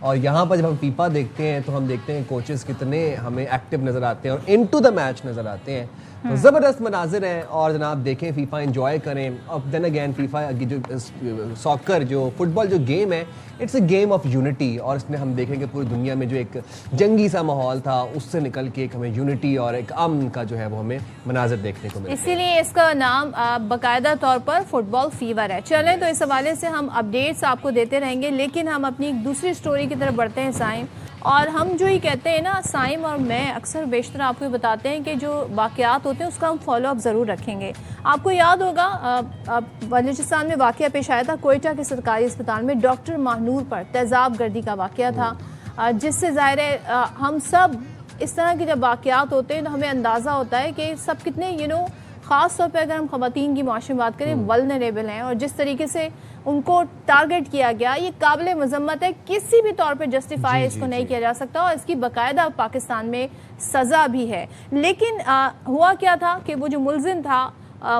اور یہاں پر جب ہم فیفا دیکھتے ہیں تو ہم دیکھتے ہیں کوچز کتنے ہمیں ایکٹیو نظر آتے ہیں اور انٹو دا میچ نظر آتے ہیں. تو زبردست مناظر ہیں اور جناب دیکھیں فیفا انجوائے کریں. اب دین اگین فیفا جو ساکر جو فٹ بال جو گیم ہے it's a game of unity, اور اس میں ہم دیکھیں کہ پوری دنیا میں جو ایک جنگی سا ماحول تھا اس سے نکل کے ایک ہمیں یونٹی اور ایک امن کا جو ہے وہ ہمیں مناظر دیکھنے کو ملے. اسی لیے اس کا نام باقاعدہ طور پر فٹ بال فیور ہے. چلیں تو اس حوالے سے ہم اپڈیٹس آپ کو دیتے رہیں گے, لیکن ہم اپنی ایک دوسری سٹوری کی طرف بڑھتے ہیں سائم. اور ہم جو ہی کہتے ہیں نا سائم اور میں اکثر بیشتر آپ کو بتاتے ہیں کہ جو واقعات ہوتے ہیں اس کا ہم فالو اپ ضرور رکھیں گے. آپ کو یاد ہوگا بلوچستان میں واقعہ پیش آیا تھا کوئٹہ کے سرکاری اسپتال میں ڈاکٹر ماہنور پر تیزاب گردی کا واقعہ تھا, جس سے ظاہر ہے ہم سب اس طرح کے جب واقعات ہوتے ہیں تو ہمیں اندازہ ہوتا ہے کہ سب کتنے خاص طور پہ اگر ہم خواتین کی معاشرے میں بات کریں ولنریبل ہیں, اور جس طریقے سے ان کو ٹارگٹ کیا گیا یہ قابل مذمت ہے, کسی بھی طور پہ جسٹیفائی اس کو نہیں کیا جا سکتا, اور اس کی باقاعدہ پاکستان میں سزا بھی ہے. لیکن ہوا کیا تھا کہ وہ جو ملزم تھا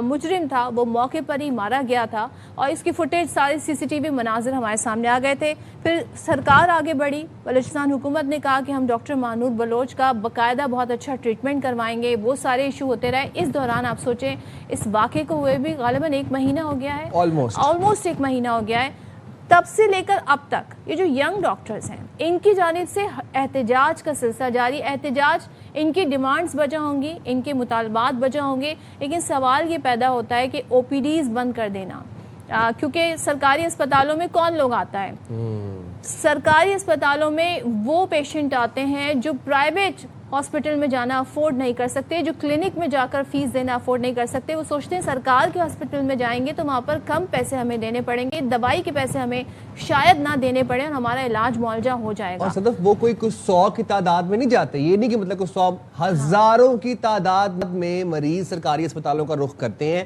مجرم تھا وہ موقع پر ہی مارا گیا تھا, اور اس کی فوٹیج سارے CCTV مناظر ہمارے سامنے آ گئے تھے. پھر سرکار آگے بڑھی, بلوچستان حکومت نے کہا کہ ہم ڈاکٹر ماہنور بلوچ کا باقاعدہ بہت اچھا ٹریٹمنٹ کروائیں گے. وہ سارے ایشو ہوتے رہے. اس دوران آپ سوچیں اس واقعے کو ہوئے بھی غالباً 1 مہینہ ہو گیا ہے, آلموسٹ 1 مہینہ ہو گیا ہے. تب سے لے کر اب تک یہ جو ینگ ڈاکٹرز ہیں ان کی جانب سے احتجاج کا سلسلہ جاری. احتجاج, ان کی ڈیمانڈز بجا ہوں گی, ان کے مطالبات بجا ہوں گے, لیکن سوال یہ پیدا ہوتا ہے کہ OPDs بند کر دینا, کیونکہ سرکاری اسپتالوں میں کون لوگ آتا ہے؟ سرکاری اسپتالوں میں وہ پیشنٹ آتے ہیں جو پرائیویٹ ہاسپٹل میں جانا افورڈ نہیں کر سکتے, جو کلینک میں جا کر فیس دینا افورڈ نہیں کر سکتے. وہ سوچتے ہیں سرکار کے ہاسپٹل میں جائیں گے تو وہاں پر کم پیسے ہمیں دینے پڑیں گے, دوائی کے پیسے ہمیں شاید نہ دینے پڑے اور ہمارا علاج معالجہ ہو جائے گا. اور صدف وہ کوئی کچھ 100 کی تعداد میں نہیں جاتے, یہ نہیں کہ مطلب کچھ 100, ہزاروں کی تعداد میں مریض سرکاری اسپتالوں کا رخ کرتے ہیں.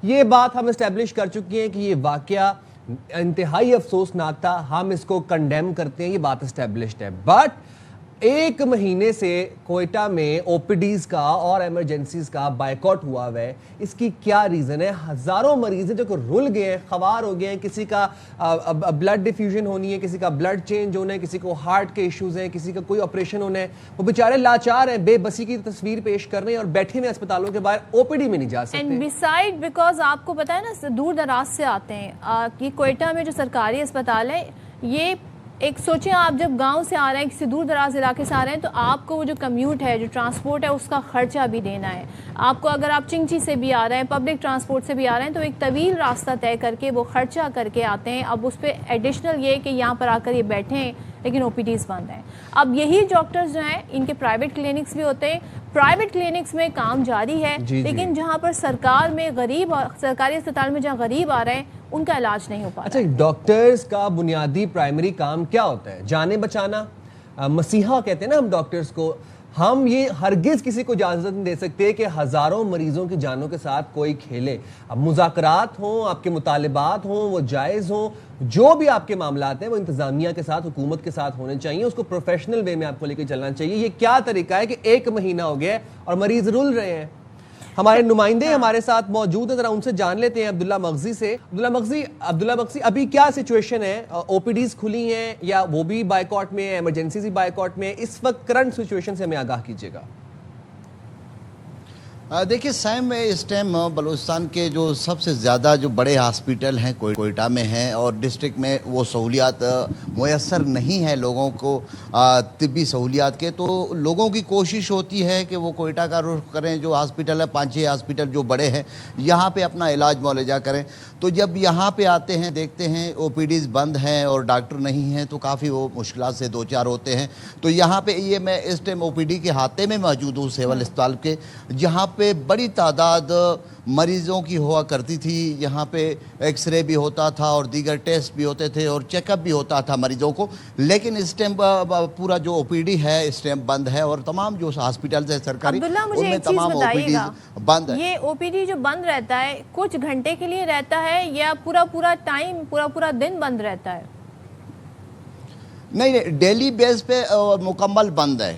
یہ بات ہم اسٹیبلش کر چکے ہیں کہ یہ واقعہ انتہائی افسوسناک تھا, ہم اس کو کنڈیم کرتے ہیں, یہ بات اسٹیبلشڈ ہے. بٹ 1 مہینے سے کوئٹہ میں OPDs کا اور ایمرجنسیز کا بائیکاٹ ہوا ہے. اس کی کیا ریزن ہے؟ ہزاروں مریض ہیں جو کہ رل گئے ہیں, خوار ہو گئے ہیں. کسی کا بلڈ ڈیفیوژن ہونی ہے, کسی کا بلڈ چینج ہونا ہے, کسی کو ہارٹ کے ایشوز ہیں, کسی کا کوئی آپریشن ہونا ہے. وہ بیچارے لاچار ہیں, بے بسی کی تصویر پیش کر رہے ہیں اور بیٹھے ہوئے اسپتالوں کے باہر OPD میں نہیں جا سکتے. اینڈ بیسائڈ بیکاز آپ کو پتہ ہے نا دور دراز سے آتے ہیں. یہ کوئٹہ میں جو سرکاری اسپتال ہے یہ ایک سوچیں آپ جب گاؤں سے آ رہے ہیں, کسی دور دراز علاقے سے آ رہے ہیں, تو آپ کو وہ جو کمیوٹ ہے, جو ٹرانسپورٹ ہے, اس کا خرچہ بھی دینا ہے آپ کو. اگر آپ چنگچی سے بھی آ رہے ہیں, پبلک ٹرانسپورٹ سے بھی آ رہے ہیں, تو ایک طویل راستہ طے کر کے وہ خرچہ کر کے آتے ہیں. اب اس پہ ایڈیشنل یہ کہ یہاں پر آ کر یہ بیٹھے ہیں لیکن OPDs بند ہیں. اب یہی ڈاکٹرز جو ہیں ان کے پرائیویٹ کلینکس بھی ہوتے ہیں, پرائیویٹ کلینکس میں کام جاری ہے, لیکن جہاں پر سرکار میں غریب, سرکاری اسپتال میں جہاں غریب آ رہے ہیں ان کا علاج نہیں ہو پاتا. اچھا, ڈاکٹرز کا بنیادی پرائمری کام کیا ہوتا ہے؟ جانیں بچانا. مسیحا کہتے ہیں نا ہم ڈاکٹرز کو. ہم یہ ہرگز کسی کو اجازت نہیں دے سکتے کہ ہزاروں مریضوں کی جانوں کے ساتھ کوئی کھیلے. اب مذاکرات ہوں, آپ کے مطالبات ہوں, وہ جائز ہوں, جو بھی آپ کے معاملات ہیں وہ انتظامیہ کے ساتھ, حکومت کے ساتھ ہونے چاہیے. اس کو پروفیشنل وے میں آپ کو لے کے چلنا چاہیے. یہ کیا طریقہ ہے کہ 1 مہینہ ہو گیا ہے اور مریض رول رہے ہیں؟ ہمارے نمائندے ہمارے ساتھ موجود ہیں, ذرا ان سے جان لیتے ہیں. عبداللہ مغزی سے. عبداللہ مغزی, ابھی کیا سچویشن ہے؟ OPDs کھلی ہیں یا وہ بھی بائیکاٹ میں, ایمرجنسی بھی بائیکاٹ میں؟ اس وقت کرنٹ سچویشن سے ہمیں آگاہ کیجیے گا. دیکھیے سیم, اس ٹائم بلوچستان کے جو سب سے زیادہ جو بڑے ہاسپیٹل ہیں کوئٹہ میں ہیں, اور ڈسٹرکٹ میں وہ سہولیات میسر نہیں ہیں لوگوں کو, طبی سہولیات کے. تو لوگوں کی کوشش ہوتی ہے کہ وہ کوئٹہ کا رخ کریں, جو ہاسپیٹل ہے 5-6 ہاسپیٹل جو بڑے ہیں یہاں پہ اپنا علاج معالجہ کریں. تو جب یہاں پہ آتے ہیں دیکھتے ہیں OPDs بند ہیں اور ڈاکٹر نہیں ہیں, تو کافی وہ مشکلات سے 2-4 ہوتے ہیں. تو یہاں پہ یہ میں اس ٹائم OPD کے ہاتے میں موجود ہوں سیول اسپتال کے, جہاں پہ بڑی تعداد مریضوں کی ہوا کرتی تھی. یہاں پہ ایکس رے بھی ہوتا تھا اور دیگر ٹیسٹ بھی ہوتے تھے اور چیک اپ بھی ہوتا تھا مریضوں کو. لیکن اس ٹائم پورا جو OPD ہے اس ٹائم بند ہے, اور تمام جو ہاسپٹلز ہیں سرکاری ان میں تمام OPDs بند ہے. یہ OPD جو بند رہتا ہے کچھ گھنٹے کے لیے رہتا ہے یا پورا ٹائم, پورا دن بند رہتا ہے؟ نہیں, ڈیلی بیس پہ مکمل بند ہے.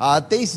23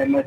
MS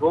2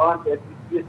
5 HCCS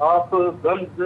آپ گنز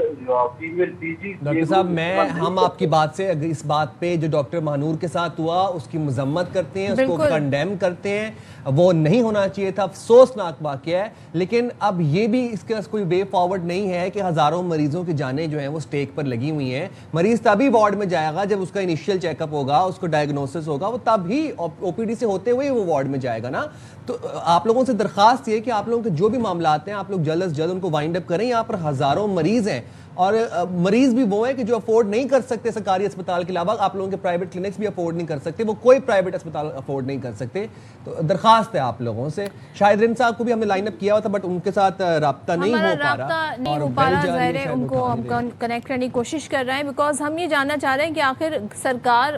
فیمیل پیجی ڈاکٹر صاحب ہم آپ کی بات سے اس بات پہ جو ڈاکٹر مانور کے ساتھ ہوا اس کی مذمت کرتے ہیں، اس کو کنڈیم کرتے ہیں، وہ نہیں ہونا چاہیے تھا، افسوسناک واقعہ ہے، لیکن اب یہ بھی اس کے کوئی وے فارورڈ نہیں ہے کہ ہزاروں مریضوں کی جانیں جو ہیں وہ سٹیک پر لگی ہوئی ہیں۔ مریض تبھی وارڈ میں جائے گا جب اس کا انیشیل چیک اپ ہوگا، اس کو ڈائگنوسس ہوگا، وہ تب ہی او پی ڈی سے ہوتے ہوئے وہ وارڈ میں جائے گا نا۔ تو آپ لوگوں سے درخواست یہ ہے کہ آپ لوگوں کے جو بھی معاملات ہیں آپ لوگ جلد از جلد ان کو وائنڈ اپ کریں۔ یہاں پر ہزاروں مریض ہیں اور مریض بھی وہ ہیں کہ جو افورڈ نہیں کر سکتے سرکاری اسپتال کے علاوہ، آپ لوگوں کے پرائیویٹ کلینکس بھی افورڈ نہیں کر سکتے، وہ کوئی پرائیویٹ اسپتال افورڈ نہیں کر سکتے۔ تو درخواست ہے آپ لوگوں سے، شاہد رند صاحب کو بھی ہم نے لائن اپ کیا ہوا تھا بٹ ان کے ساتھ رابطہ نہیں ہو پا رہا، ظاہر ہے ان کو ہم کنیکٹ کرنے کی کوشش کر رہے ہیں، بیکاز ہم یہ جاننا چاہ رہے ہیں کہ آخر سرکار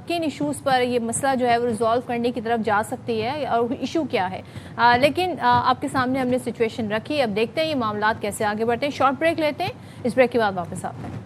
کن ایشوز پر یہ مسئلہ جو ہے وہ ریزالو کرنے کی طرف جا سکتی ہے اور ایشو کیا ہے۔ لیکن آپ کے سامنے ہم نے سچویشن رکھی، اب دیکھتے ہیں یہ معاملات کیسے آگے بڑھتے ہیں۔ شارٹ بریک لیتے ہیں، اس بریک کے بعد واپس آتے ہیں۔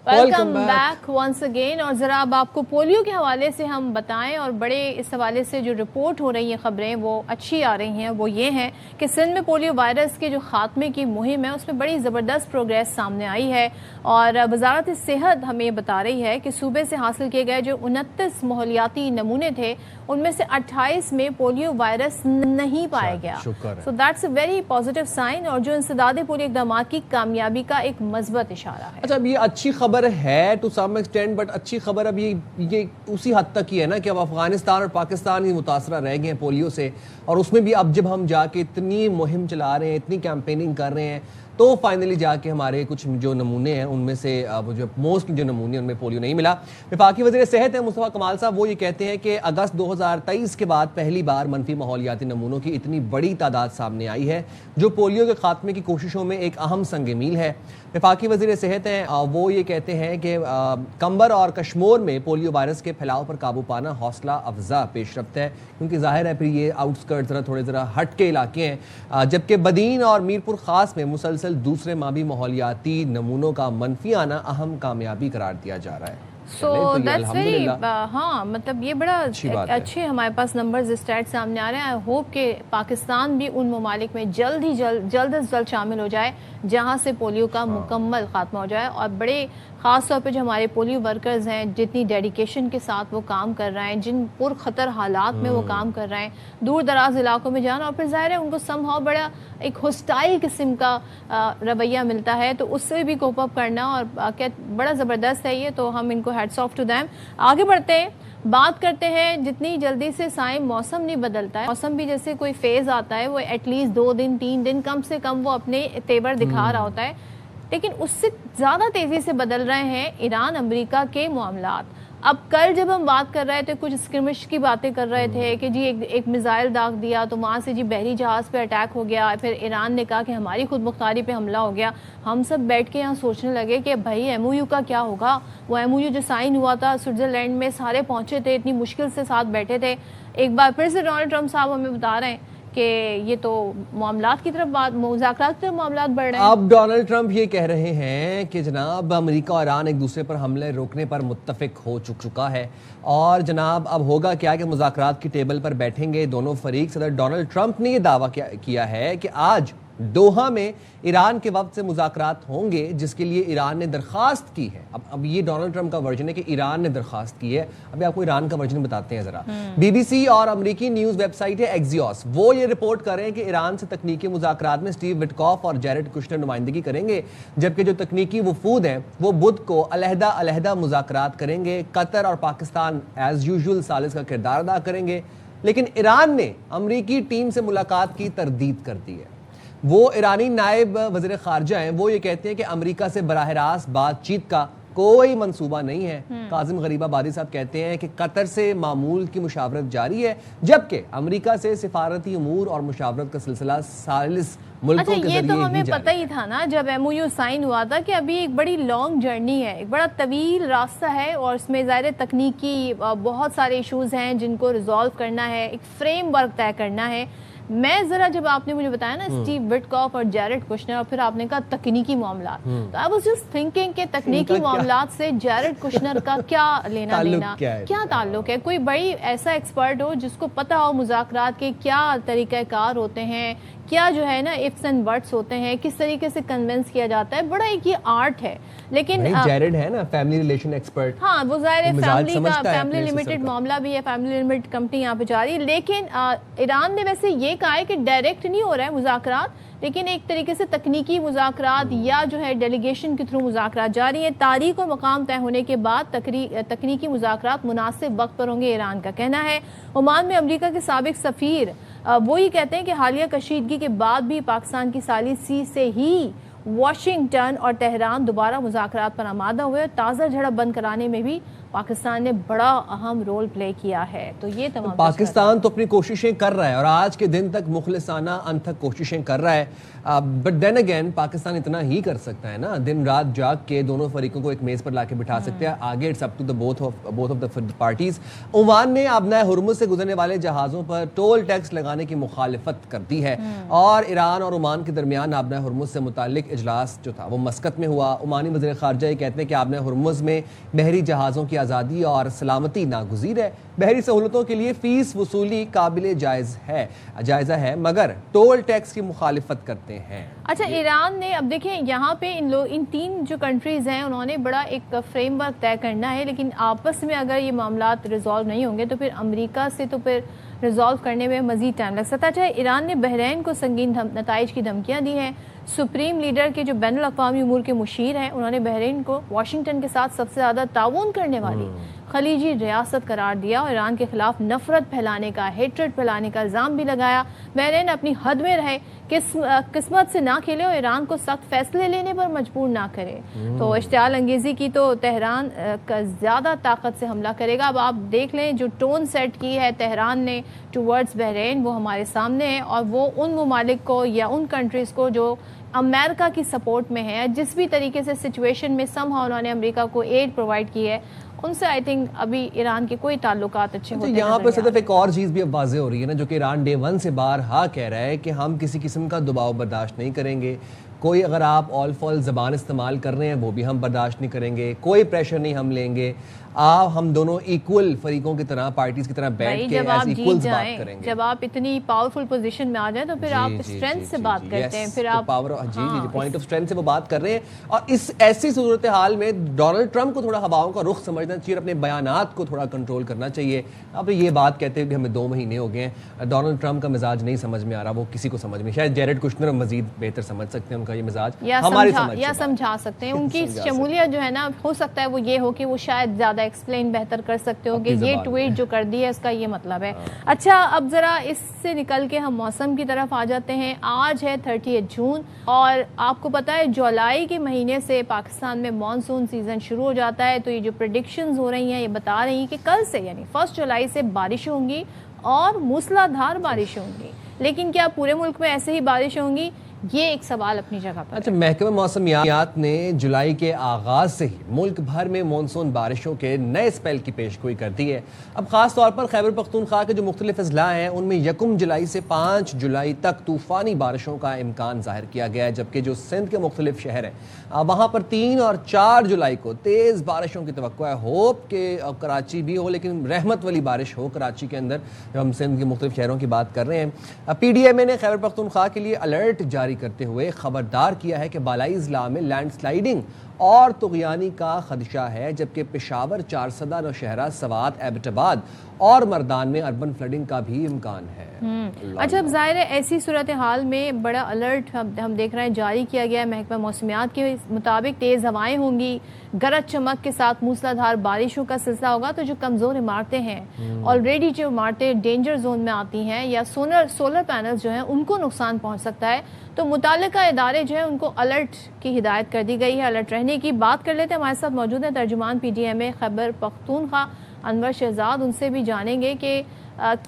Welcome back once again. اور ذرا اب آپ کو پولیو کے حوالے سے ہم بتائیں، اور بڑے اس حوالے سے جو رپورٹ ہو رہی ہیں خبریں وہ اچھی آ رہی ہیں، وہ یہ ہیں کہ سندھ میں پولیو وائرس کے جو خاتمے کی مہم ہے اس میں بڑی زبردست پروگریس سامنے آئی ہے، اور وزارت صحت ہمیں یہ بتا رہی ہے کہ صوبے سے حاصل کیے گئے جو 29 ماحولیاتی نمونے تھے ان میں سے 28 میں پولیو وائرس نہیں پایا گیا۔ So that's a very positive sign, اور جو انسداد پولیو اقدامات کی کامیابی کا ایک مثبت اشارہ ہے۔ اچھا، اب یہ اچھی خبر ہے ٹو سم ایکسٹینٹ، بٹ اچھی خبر اب یہ اسی حد تک ہی ہے نا کہ اب افغانستان اور پاکستان ہی متاثرہ رہ گئے ہیں پولیو سے، اور اس میں بھی اب جب ہم جا کے اتنی مہم چلا رہے ہیں، اتنی کیمپیننگ کر رہے ہیں، تو فائنلی جا کے ہمارے کچھ جو نمونے ہیں ان میں سے جو موسٹ جو نمونے ہیں ان میں پولیو نہیں ملا۔ وفاقی وزیر صحت ہیں مصطفیٰ کمال صاحب، وہ یہ کہتے ہیں کہ اگست 2023 کے بعد پہلی بار منفی ماحولیاتی نمونوں کی اتنی بڑی تعداد سامنے آئی ہے جو پولیو کے خاتمے کی کوششوں میں ایک اہم سنگ میل ہے۔ وفاقی وزیر صحت ہیں وہ یہ کہتے ہیں کہ کمبر اور کشمور میں پولیو وائرس کے پھیلاؤ پر قابو پانا حوصلہ افزا پیش رفت ہے، کیونکہ ظاہر ہے پھر یہ آؤٹ اسکرٹ تھوڑے ذرا ہٹ کے علاقے ہیں، جبکہ بدین اور میرپور خاص میں مسلسل دوسرے ماہ بھی ماحولیاتی نمونوں کا منفی آنا اہم کامیابی قرار دیا جا رہا ہے۔ سو دیٹس ویری ہاں، مطلب یہ بڑا اچھے ہمارے پاس نمبرز اسٹیٹ سامنے آ رہے ہیں۔ آئی ہوپ کہ پاکستان بھی ان ممالک میں جلد از جلد شامل ہو جائے جہاں سے پولیو کا مکمل خاتمہ ہو جائے، اور بڑے خاص طور پہ جو ہمارے پولیو ورکرز ہیں جتنی ڈیڈیکیشن کے ساتھ وہ کام کر رہے ہیں، جن پر خطر حالات میں وہ کام کر رہے ہیں، دور دراز علاقوں میں جانا، اور پھر ظاہر ہے ان کو سم ہاؤ بڑا ایک ہوسٹائل قسم کا رویہ ملتا ہے، تو اس سے بھی کوپ اپ کرنا اور بڑا زبردست ہے یہ، تو ہم ان کو ہیڈس آف ٹو دیم۔ آگے بڑھتے ہیں، بات کرتے ہیں جتنی جلدی سے سائیں موسم نہیں بدلتا ہے، موسم بھی جیسے کوئی فیز آتا ہے وہ ایٹ لیسٹ 2 دن 3 دن کم سے کم وہ اپنے تیور دکھا رہا ہوتا ہے، لیکن اس سے زیادہ تیزی سے بدل رہے ہیں ایران امریکہ کے معاملات۔ اب کل جب ہم بات کر رہے تھے کچھ اسکرمش کی باتیں کر رہے تھے کہ جی ایک میزائل داغ دیا تو وہاں سے جی بحری جہاز پہ اٹیک ہو گیا، پھر ایران نے کہا کہ ہماری خود مختاری پہ حملہ ہو گیا، ہم سب بیٹھ کے یہاں سوچنے لگے کہ بھائی ایم او یو کا کیا ہوگا۔ وہ ایم او یو جو سائن ہوا تھا سوئٹزرلینڈ میں، سارے پہنچے تھے، اتنی مشکل سے ساتھ بیٹھے تھے، ایک بار پھر سے ڈونلڈ ٹرمپ صاحب ہمیں بتا رہے ہیں کہ یہ تو معاملات کی طرف مذاکرات کی طرف معاملات بڑھ رہے ہیں۔ اب ڈونلڈ ٹرمپ یہ کہہ رہے ہیں کہ جناب امریکہ اور ایران ایک دوسرے پر حملے روکنے پر متفق ہو چکا ہے، اور جناب اب ہوگا کیا کہ مذاکرات کی ٹیبل پر بیٹھیں گے دونوں فریق۔ صدر ڈونلڈ ٹرمپ نے یہ دعویٰ کیا ہے کہ آج دوحہ میں ایران کے وفد سے مذاکرات ہوں گے، جس کے لیے ایران نے درخواست کی ہے۔ اب یہ ڈونلڈ ٹرمپ کا ورژن ہے کہ ایران نے درخواست کی ہے، ابھی آپ کو ایران کا ورژن بتاتے ہیں ذرا۔ بی بی سی اور امریکی نیوز ویب سائٹ ہے ایکزیوس، وہ یہ رپورٹ کر رہے ہیں کہ ایران سے تکنیکی مذاکرات میں اسٹیو وٹکاف اور جیرڈ کشنر نمائندگی کریں گے، جبکہ جو تکنیکی وفود ہیں وہ بدھ کو علیحدہ مذاکرات کریں گے۔ قطر اور پاکستان ایز یوزول ثالث کا کردار ادا کریں گے، لیکن ایران نے امریکی ٹیم سے ملاقات کی تردید کر دی ہے۔ وہ ایرانی نائب وزیر خارجہ ہیں، وہ یہ کہتے ہیں کہ امریکہ سے براہ راست بات چیت کا کوئی منصوبہ نہیں ہے۔ کاظم غریب آبادی صاحب کہتے ہیں کہ قطر سے معمول کی مشاورت جاری ہے، جبکہ امریکہ سے سفارتی امور اور مشاورت کا سلسلہ ثالث ملکوں کے ذریعے یہ تو ہمیں ہی پتہ ہی تھا نا جب ایم او یو سائن ہوا تھا کہ ابھی ایک بڑی لانگ جرنی ہے، ایک بڑا طویل راستہ ہے، اور اس میں ظاہر تکنیکی بہت سارے ایشوز ہیں جن کو ریزالو کرنا ہے، ایک فریم ورک طے کرنا ہے۔ میں ذرا جب آپ نے مجھے بتایا نا اسٹیو وٹکاف اور جیرڈ کشنر اور پھر آپ نے کہا تکنیکی معاملات، تو آئی واز جسٹ تھنکنگ کہ تکنیکی معاملات سے جیرڈ کشنر کا کیا لینا دینا، کیا تعلق ہے؟ کوئی بڑی ایسا ایکسپرٹ ہو جس کو پتہ ہو مذاکرات کے کیا طریقہ کار ہوتے ہیں، کیا جو ہے نا ifs and buts ہوتے ہیں، کس طریقے سے کنونس کیا جاتا ہے، بڑا ایک یہ آرٹ ہے. لیکن جیرڈ ہے نا فیملی ریلیشن ایکسپرٹ، ہاں وہ ظاہر ہے فیملی کا فیملی لمیٹڈ معاملہ بھی ہے، فیملی لمیٹڈ کمپنی یہاں پہ جا رہی ہے. لیکن ایران نے ویسے یہ کہا ہے کہ ڈائریکٹ نہیں ہو رہا ہے مذاکرات، لیکن ایک طریقے سے تکنیکی مذاکرات یا جو ہے ڈیلیگیشن کے تھرو مذاکرات جاری ہیں. تاریخ و مقام طے ہونے کے بعد تکنیکی مذاکرات مناسب وقت پر ہوں گے، ایران کا کہنا ہے. عمان میں امریکہ کے سابق سفیر وہی کہتے ہیں کہ حالیہ کشیدگی کے بعد بھی پاکستان کی ثالثی سے ہی واشنگٹن اور تہران دوبارہ مذاکرات پر آمادہ ہوئے اور تازہ جھڑپ بند کرانے میں بھی پاکستان نے بڑا اہم رول پلے کیا ہے. تو یہ تمام پاکستان تو اپنی کوششیں کر رہا ہے اور آج کے دن تک مخلصانہ انتھک کوششیں کر رہا ہے، بٹ دین اگین پاکستان اتنا ہی کر سکتا ہے نا، دن رات جاگ کے دونوں فریقوں کو ایک میز پر لا کے بٹھا سکتے ہیں. آگے it's up to the both of the parties. Oman نے آبنائے ہرمز سے گزرنے والے جہازوں پر ٹول ٹیکس لگانے کی مخالفت کر دی ہے اور ایران اور عمان کے درمیان آبنائے ہرمز سے متعلق اجلاس جو تھا وہ مسقط میں ہوا. عمانی وزیر خارجہ یہ کہتے ہیں کہ آبنائے ہرمز میں بحری جہازوں کی آزادی اور سلامتی ناگزیر ہے. بحری سہولتوں کے لیے فیس وصولی قابل جائزہ ہے مگر ٹول ٹیکس کی مخالفت کرتے ہیں. اچھا ایران نے اب دیکھیں یہاں پہ ان تین جو کنٹریز ہیں انہوں نے بڑا ایک فریم ورک طے کرنا ہے، لیکن آپس میں اگر یہ معاملات ریزالو نہیں ہوں گے تو پھر امریکہ سے تو پھر ریزالو کرنے میں مزید ٹائم لگ سکتا ہے. اچھا ایران نے بحرین کو سنگین نتائج کی دھمکیاں دی ہیں. سپریم لیڈر کے جو بین الاقوامی امور کے مشیر ہیں انہوں نے بحرین کو واشنگٹن کے ساتھ سب سے زیادہ تعاون کرنے والی خلیجی ریاست قرار دیا اور ایران کے خلاف نفرت پھیلانے کا، ہیٹریٹ پھیلانے کا الزام بھی لگایا. بحرین اپنی حد میں رہے، قسمت سے نہ کھیلے اور ایران کو سخت فیصلے لینے پر مجبور نہ کرے. تو اشتعال انگیزی کی تو تہران کا زیادہ طاقت سے حملہ کرے گا. اب آپ دیکھ لیں جو ٹون سیٹ کی ہے تہران نے ٹورڈز بحرین وہ ہمارے سامنے ہے، اور وہ ان ممالک کو یا ان کنٹریز کو جو امریکہ کی سپورٹ میں ہے، جس بھی طریقے سے سچویشن میں سمہاؤ انہوں نے امریکہ کو ایڈ پرووائڈ کی ہے، ان سے آئی تھنک ابھی ایران کے کوئی تعلقات اچھے ہوتے ہیں. یہاں پہ صرف ایک اور چیز بھی اب واضح ہو رہی ہے نا، جو کہ ایران ڈے ون سے بارہا کہہ رہا ہے کہ ہم کسی قسم کا دباؤ برداشت نہیں کریں گے. کوئی اگر آپ آل فال زبان استعمال کر رہے ہیں وہ بھی ہم برداشت نہیں کریں گے، کوئی پریشر نہیں ہم لیں گے. ہم دونوں ایکول فریقوں کی طرح پارٹیز کی طرح بیٹھ کے ایز ایکولز بات کریں گے. جب آپ اتنی پاورفل پوزیشن میں آ جائیں تو پھر آپ اسٹرینتھ سے بات کرتے ہیں، پھر آپ پاور پوائنٹ آف اسٹرینتھ سے وہ بات کر رہے ہیں. اور اس ایسی صورتحال میں ڈونلڈ ٹرمپ کو تھوڑا ہواؤں کا رخ سمجھنا چاہیے، اپنے بیانات کو تھوڑا کنٹرول کرنا چاہیے. اب یہ بات کہتے ہوئے ہمیں 2 مہینے ہو گئے ہیں، ڈونلڈ ٹرمپ کا مزاج نہیں سمجھ میں آ رہا، وہ کسی کو سمجھ میں، شاید جیرڈ کشنر مزید بہتر سمجھ سکتے ہیں ان کا یہ مزاج، یا سمجھا سکتے ہیں. ان کی شمولیت جو ہے نا ہو سکتا ہے وہ یہ ہو کہ وہ شاید زیادہ ایکسپلین بہتر کر سکتے ہو کہ یہ ٹویٹ جو کر دی ہے اس کا یہ مطلب ہے. اچھا اب ذرا اس سے نکل کے ہم موسم کی طرف آ جاتے ہیں. آج ہے 30 جون اور آپ کو پتا ہے جولائی کے مہینے سے پاکستان میں مانسون سیزن شروع ہو جاتا ہے. تو یہ جو پریڈکشنز ہو رہی ہیں یہ بتا رہی ہیں کہ کل سے یعنی 1 جولائی سے بارش ہوں گی اور موسلا دھار بارش ہوں گی. لیکن کیا پورے ملک میں ایسے ہی بارش ہوں گی؟ یہ ایک سوال اپنی جگہ پر. اچھا محکمہ موسمیات نے جولائی کے آغاز سے ہی ملک بھر میں مونسون بارشوں کے نئے سپیل کی پیشگوئی کر دی ہے. اب خاص طور پر خیبر پختونخوا کے جو مختلف اضلاع ہیں ان میں 1 جولائی سے 5 جولائی تک طوفانی بارشوں کا امکان ظاہر کیا گیا ہے، جبکہ جو سندھ کے مختلف شہر ہیں وہاں پر 3 اور 4 جولائی کو تیز بارشوں کی توقع ہے. ہوپ کہ کراچی بھی ہو، لیکن رحمت والی بارش ہو کراچی کے اندر جب ہم سندھ کے مختلف شہروں کی بات کر رہے ہیں. پی ڈی ایم اے نے خیبر پختونخوا کے لیے الرٹ جاری کرتے ہوئے خبردار کیا ہے کہ بالائی اضلاع میں لینڈ سلائیڈنگ اور طغیانی کا خدشہ ہے، جبکہ پشاور، چارسدہ، نوشہرہ، سوات، ایبٹ آباد اور مردان میں اربن فلڈنگ کا بھی امکان ہے. اچھا اب ظاہر ہے ایسی صورتحال میں بڑا الرٹ ہم دیکھ رہے ہیں جاری کیا گیا ہے محکمہ موسمیات کے مطابق. تیز ہوائیں ہوں گی، گرج چمک کے ساتھ موسلا دھار بارشوں کا سلسلہ ہوگا. تو جو کمزور عمارتیں ہیں آلریڈی جو عمارتیں ڈینجر زون میں آتی ہیں یا سولر پینلز جو ہیں ان کو نقصان پہنچ سکتا ہے. تو متعلقہ ادارے جو ہیں ان کو الرٹ کی ہدایت کر دی گئی ہے. الرٹ رہنے کی بات کر لیتے ہیں، ہمارے ساتھ موجود ہیں ترجمان پی ڈی ایم اے خیبر پختونخوا انور شہزاد. ان سے بھی جانیں گے کہ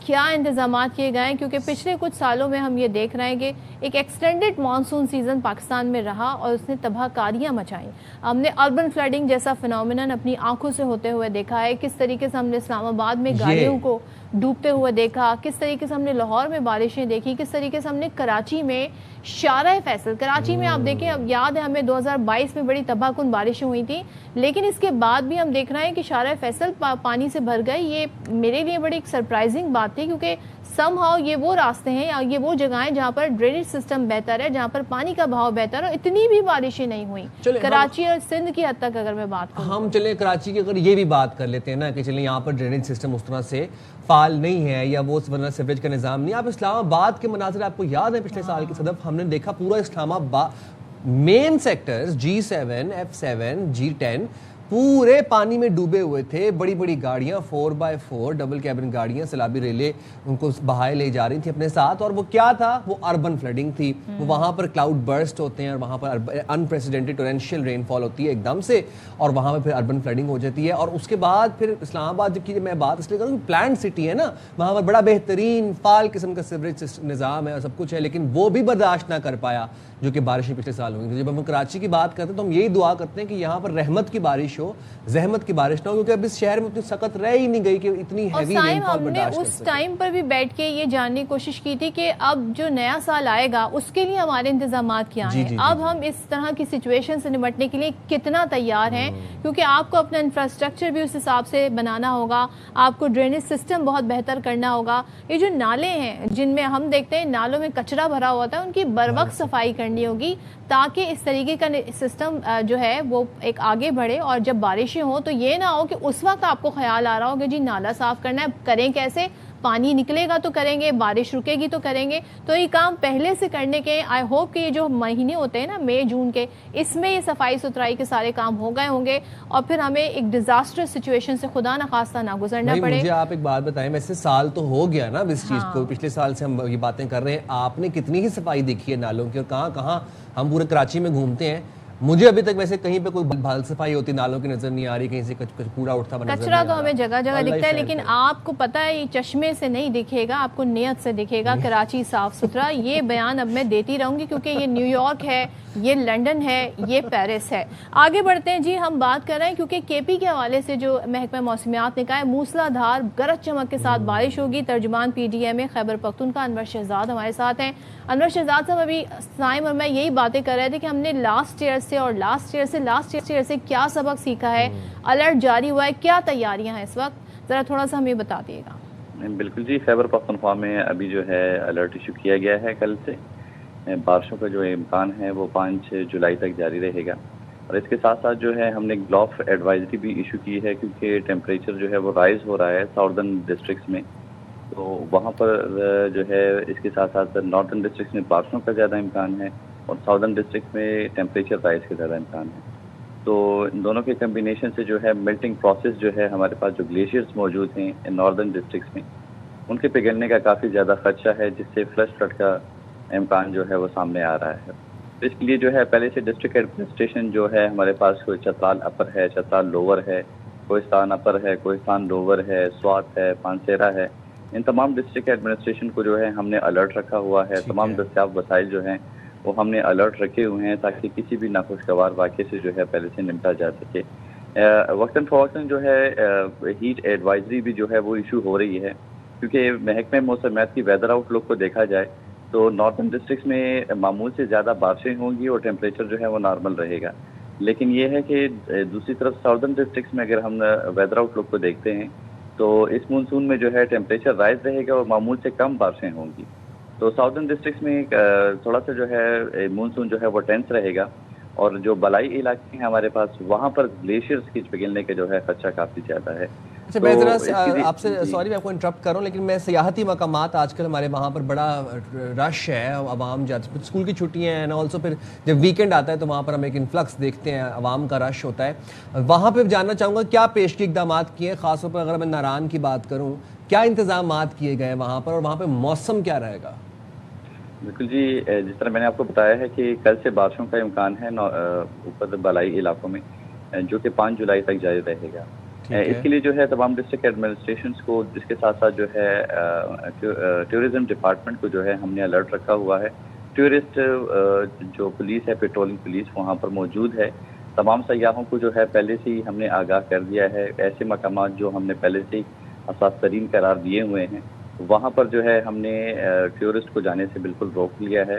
کیا انتظامات کیے گئے ہیں، کیونکہ پچھلے کچھ سالوں میں ہم یہ دیکھ رہے ہیں کہ ایک ایکسٹینڈڈ مانسون سیزن پاکستان میں رہا اور اس نے تباہ کاریاں مچائیں. ہم نے اربن فلڈنگ جیسا فنومینن اپنی آنکھوں سے ہوتے ہوئے دیکھا ہے. کس طریقے سے ہم نے اسلام آباد میں گاڑیوں کو ڈوبتے ہوئے دیکھا, کس طریقے سے ہم نے لاہور میں بارشیں دیکھی, کس طریقے سے ہم نے کراچی میں شارع فیصل, کراچی میں آپ دیکھیں, اب یاد ہے ہمیں 2022 میں بڑی تباہ کن بارشیں ہوئی تھیں, لیکن اس کے بعد بھی ہم دیکھ رہے ہیں کہ شارع فیصل پانی سے بھر گئے. یہ میرے لیے بڑی ایک سرپرائزنگ بات تھی, کیونکہ سم ہاؤ یہ وہ راستے ہیں, یہ وہ جگہیں جہاں پر ڈرینیج سسٹم بہتر ہے, جہاں پر پانی کا بہاؤ بہتر ہے, اور اتنی بھی بارشیں نہیں ہوئیں کراچی اور سندھ کی حد تک. اگر میں بات کروں, ہم چلیں کراچی کی اگر یہ بھی بات کر لیتے ہیں نا کہ چلیں یہاں پر ڈرینیج سسٹم اس طرح سے فعال نہیں ہے یا وہ سیوریج کا نظام نہیں. آپ اسلام آباد کے مناظر آپ کو یاد ہے پچھلے سال کی صدف, ہم نے دیکھا پورا اسلام آباد مین سیکٹرز G7, F7, G10 پورے پانی میں ڈوبے ہوئے تھے. بڑی بڑی گاڑیاں 4x4 ڈبل کیبن گاڑیاں سیلابی ریلے ان کو بہائے لے جا رہی تھی اپنے ساتھ, اور وہ کیا تھا, وہ اربن فلڈنگ تھی. وہ وہاں پر کلاؤڈ برسٹ ہوتے ہیں اور وہاں پر انپریسیڈنٹڈ ٹورینشیل رین فال ہوتی ہے ایک دم سے, اور وہاں پہ پھر اربن فلڈنگ ہو جاتی ہے. اور اس کے بعد پھر اسلام آباد کی میں بات اس لیے کروں, پلانٹ سٹی ہے نا, وہاں پر بڑا بہترین فعال قسم کا سیوریج نظام ہے اور سب کچھ ہے, لیکن وہ بھی برداشت نہ کر پایا جو کہ بارشیں پچھلے سال ہوئی. جب ہم کراچی کی بات کرتے ہیں تو ہم یہی دعا کرتے ہیں کہ یہاں پر رحمت کی بارش ہو, زحمت کی بارش نہ ہو, کیونکہ اب اس شہر میں اتنی سخت رہ ہی نہیں گئی کہ اتنی ہیوی رین فال برداشت کر سکے. اس ٹائم پر بھی بیٹھ کے یہ جاننے کی کوشش کی تھی کہ اب جو نیا سال آئے گا اس کے لیے ہمارے انتظامات کیا ہیں, اب ہم اس طرح کی سچویشن سے نمٹنے کے لیے کتنا تیار ہیں, کیونکہ آپ کو اپنا انفراسٹرکچر بھی اس حساب سے بنانا ہوگا, آپ کو ڈرینیج سسٹم بہت بہتر کرنا ہوگا. یہ جو نالے ہیں جن میں ہم دیکھتے ہیں نالوں میں کچرا بھرا ہوتا ہے, ان کی بر وقت صفائی کرنی ہوگی تاکہ اس طریقے کا سسٹم جو ہے وہ ایک آگے بڑھے. اور جب بارشیں ہوں تو یہ نہ ہو کہ اس وقت آپ کو خیال آ رہا ہو کہ جی نالا صاف کرنا ہے, کریں کیسے, پانی نکلے گا تو کریں گے, بارش رکے گی تو کریں گے. تو یہ کام پہلے سے کرنے کے, آئی ہوپ کہ یہ جو مہینے ہوتے ہیں نا مئی جون کے, اس میں یہ صفائی ستھرائی کے سارے کام ہو گئے ہوں گے, اور پھر ہمیں ایک ڈیزاسٹر سچویشن سے خدا نخواستہ نہ گزرنا پڑے. مجھے آپ ایک بات بتائیں, ویسے سال تو ہو گیا نا اس چیز کو, پچھلے سال سے ہم یہ باتیں کر رہے ہیں, آپ نے کتنی ہی صفائی دیکھی ہے نالوں کی, اور کہاں کہاں ہم پورے کراچی میں گھومتے ہیں, مجھے ابھی تک ویسے کہیں پہ کوئی بھال صفائی ہوتی نالوں کی نظر نہیں آ رہی, کہیں سے کوڑا اٹھتا بنا نظر نہیں آ رہا. کچرا تو ہمیں جگہ جگہ دکھتا ہے, لیکن آپ کو پتہ ہے یہ چشمے سے نہیں دکھے گا, آپ کو نیت سے دکھے گا کراچی صاف ستھرا. یہ بیان اب میں دیتی رہوں گی کیونکہ یہ نیو یارک ہے, یہ لنڈن ہے, یہ پیرس ہے. آگے بڑھتے ہیں جی, ہم بات کر رہے ہیں کیونکہ کے پی کے حوالے سے جو محکمہ موسمیات نے کہا ہے موسلا دھار گرج چمک کے ساتھ بارش ہوگی. ترجمان P D M Khyber Pakhtunkhwa انور شہزاد ہمارے ساتھ ہیں. انور شہزاد صاحب, ابھی سائم اور میں یہی باتیں کر رہے تھے کہ ہم نے لاسٹ ایئر سے کیا سبق سیکھا ہے, الرٹ جاری ہوا ہے, کیا تیاریاں ہیں اس وقت, ذرا تھوڑا سا ہمیں بتا دیے گا. بالکل جی, خیبر پختونخوا میں ابھی جو ہے الرٹ ایشو کیا گیا ہے. کل سے بارشوں کا جو امکان ہے وہ 5 جولائی تک جاری رہے گا, اور اس کے ساتھ ساتھ جو ہے ہم نے گلوف ایڈوائزری بھی ایشو کی ہے, کیونکہ ٹیمپریچر جو ہے وہ رائز ہو رہا ہے ساؤدرن ڈسٹرکٹس میں, تو وہاں پر جو ہے اس کے ساتھ ساتھ نارتھرن ڈسٹرکٹس میں بارشوں کا زیادہ امکان ہے, اور ساؤدرن ڈسٹرکٹ میں ٹیمپریچر رائز کا زیادہ امکان ہے. تو ان دونوں کے کمبینیشن سے جو ہے میلٹنگ پروسیس جو ہے ہمارے پاس جو گلیشیئرز موجود ہیں نارتھرن ڈسٹرکٹس میں, ان کے پگھلنے کا کافی زیادہ خدشہ ہے, جس سے فلش فلڈ کا امکان جو ہے وہ سامنے آ رہا ہے. اس کے لیے جو ہے پہلے سے ڈسٹرکٹ ایڈمنسٹریشن جو ہے ہمارے پاس کوئی چترال اپر ہے, چترال لوور ہے, کوہستان اپر ہے, کوہستان لوور ہے, سوات ہے, پانسیرا ہے, ان تمام ڈسٹرکٹ ایڈمنسٹریشن کو جو ہے ہم نے الرٹ رکھا ہوا ہے. تمام دستیاب وسائل جو ہیں وہ ہم نے الرٹ رکھے ہوئے ہیں تاکہ کسی بھی ناخوشگوار واقعے سے جو ہے پہلے سے نمٹا جا سکے. وقتاً فوقتاً جو ہے ہیٹ ایڈوائزری بھی جو ہے وہ ایشو ہو رہی ہے, کیونکہ محکمہ موسمیات کی ویدر آؤٹ لک کو دیکھا جائے تو نارتھرن ڈسٹرکٹس میں معمول سے زیادہ بارشیں ہوں گی اور ٹیمپریچر جو ہے وہ نارمل رہے گا. لیکن یہ ہے کہ دوسری طرف ساؤدرن ڈسٹرکٹس میں اگر ہم ویدر آؤٹ لک کو دیکھتے ہیں تو اس مونسون میں جو ہے ٹیمپریچر رائز رہے گا اور معمول سے کم بارشیں ہوں گی. تو ساؤدرن ڈسٹرکٹس میں تھوڑا سا جو ہے مونسون جو ہے وہ ٹینس رہے گا, اور جو بلائی علاقے ہیں ہمارے پاس وہاں پر گلیشیئرز کی پگھلنے کا جو ہے خدشہ کافی زیادہ ہے. اچھا, میں ذرا آپ سے سوری میں آپ کو انٹرپٹ کر رہا ہوں, لیکن میں سیاحتی مقامات آج کل ہمارے وہاں پر بڑا رش ہے, عوام جاتے, اسکول کی چھٹیاں ہیں, آلسو پھر جب ویکینڈ آتا ہے تو وہاں پر ہم ایک انفلکس دیکھتے ہیں, عوام کا رش ہوتا ہے. وہاں پہ جاننا چاہوں گا کیا پیشگی اقدامات کیے, خاص طور پر اگر میں ناران کی بات کروں, کیا انتظامات کیے گئے وہاں پر, اور وہاں پہ موسم کیا رہے گا؟ بالکل جی, جس طرح میں نے آپ کو بتایا ہے کہ کل سے بارشوں کا امکان ہے اوپر بالائی علاقوں میں, جو کہ 5 جولائی تک جاری رہے گا. اس کے لیے جو ہے تمام ڈسٹرکٹ ایڈمنسٹریشنز کو, جس کے ساتھ ساتھ جو ہے ٹورزم ڈپارٹمنٹ کو جو ہے ہم نے الرٹ رکھا ہوا ہے. ٹورسٹ جو پولیس ہے, پیٹرولنگ پولیس وہاں پر موجود ہے. تمام سیاحوں کو جو ہے پہلے سے ہی ہم نے آگاہ کر دیا ہے. ایسے مقامات جو ہم نے پہلے سے ہی حساس ترین قرار دیے ہوئے ہیں، وہاں پر جو ہے ہم نے ٹورسٹ کو جانے سے بالکل روک لیا ہے۔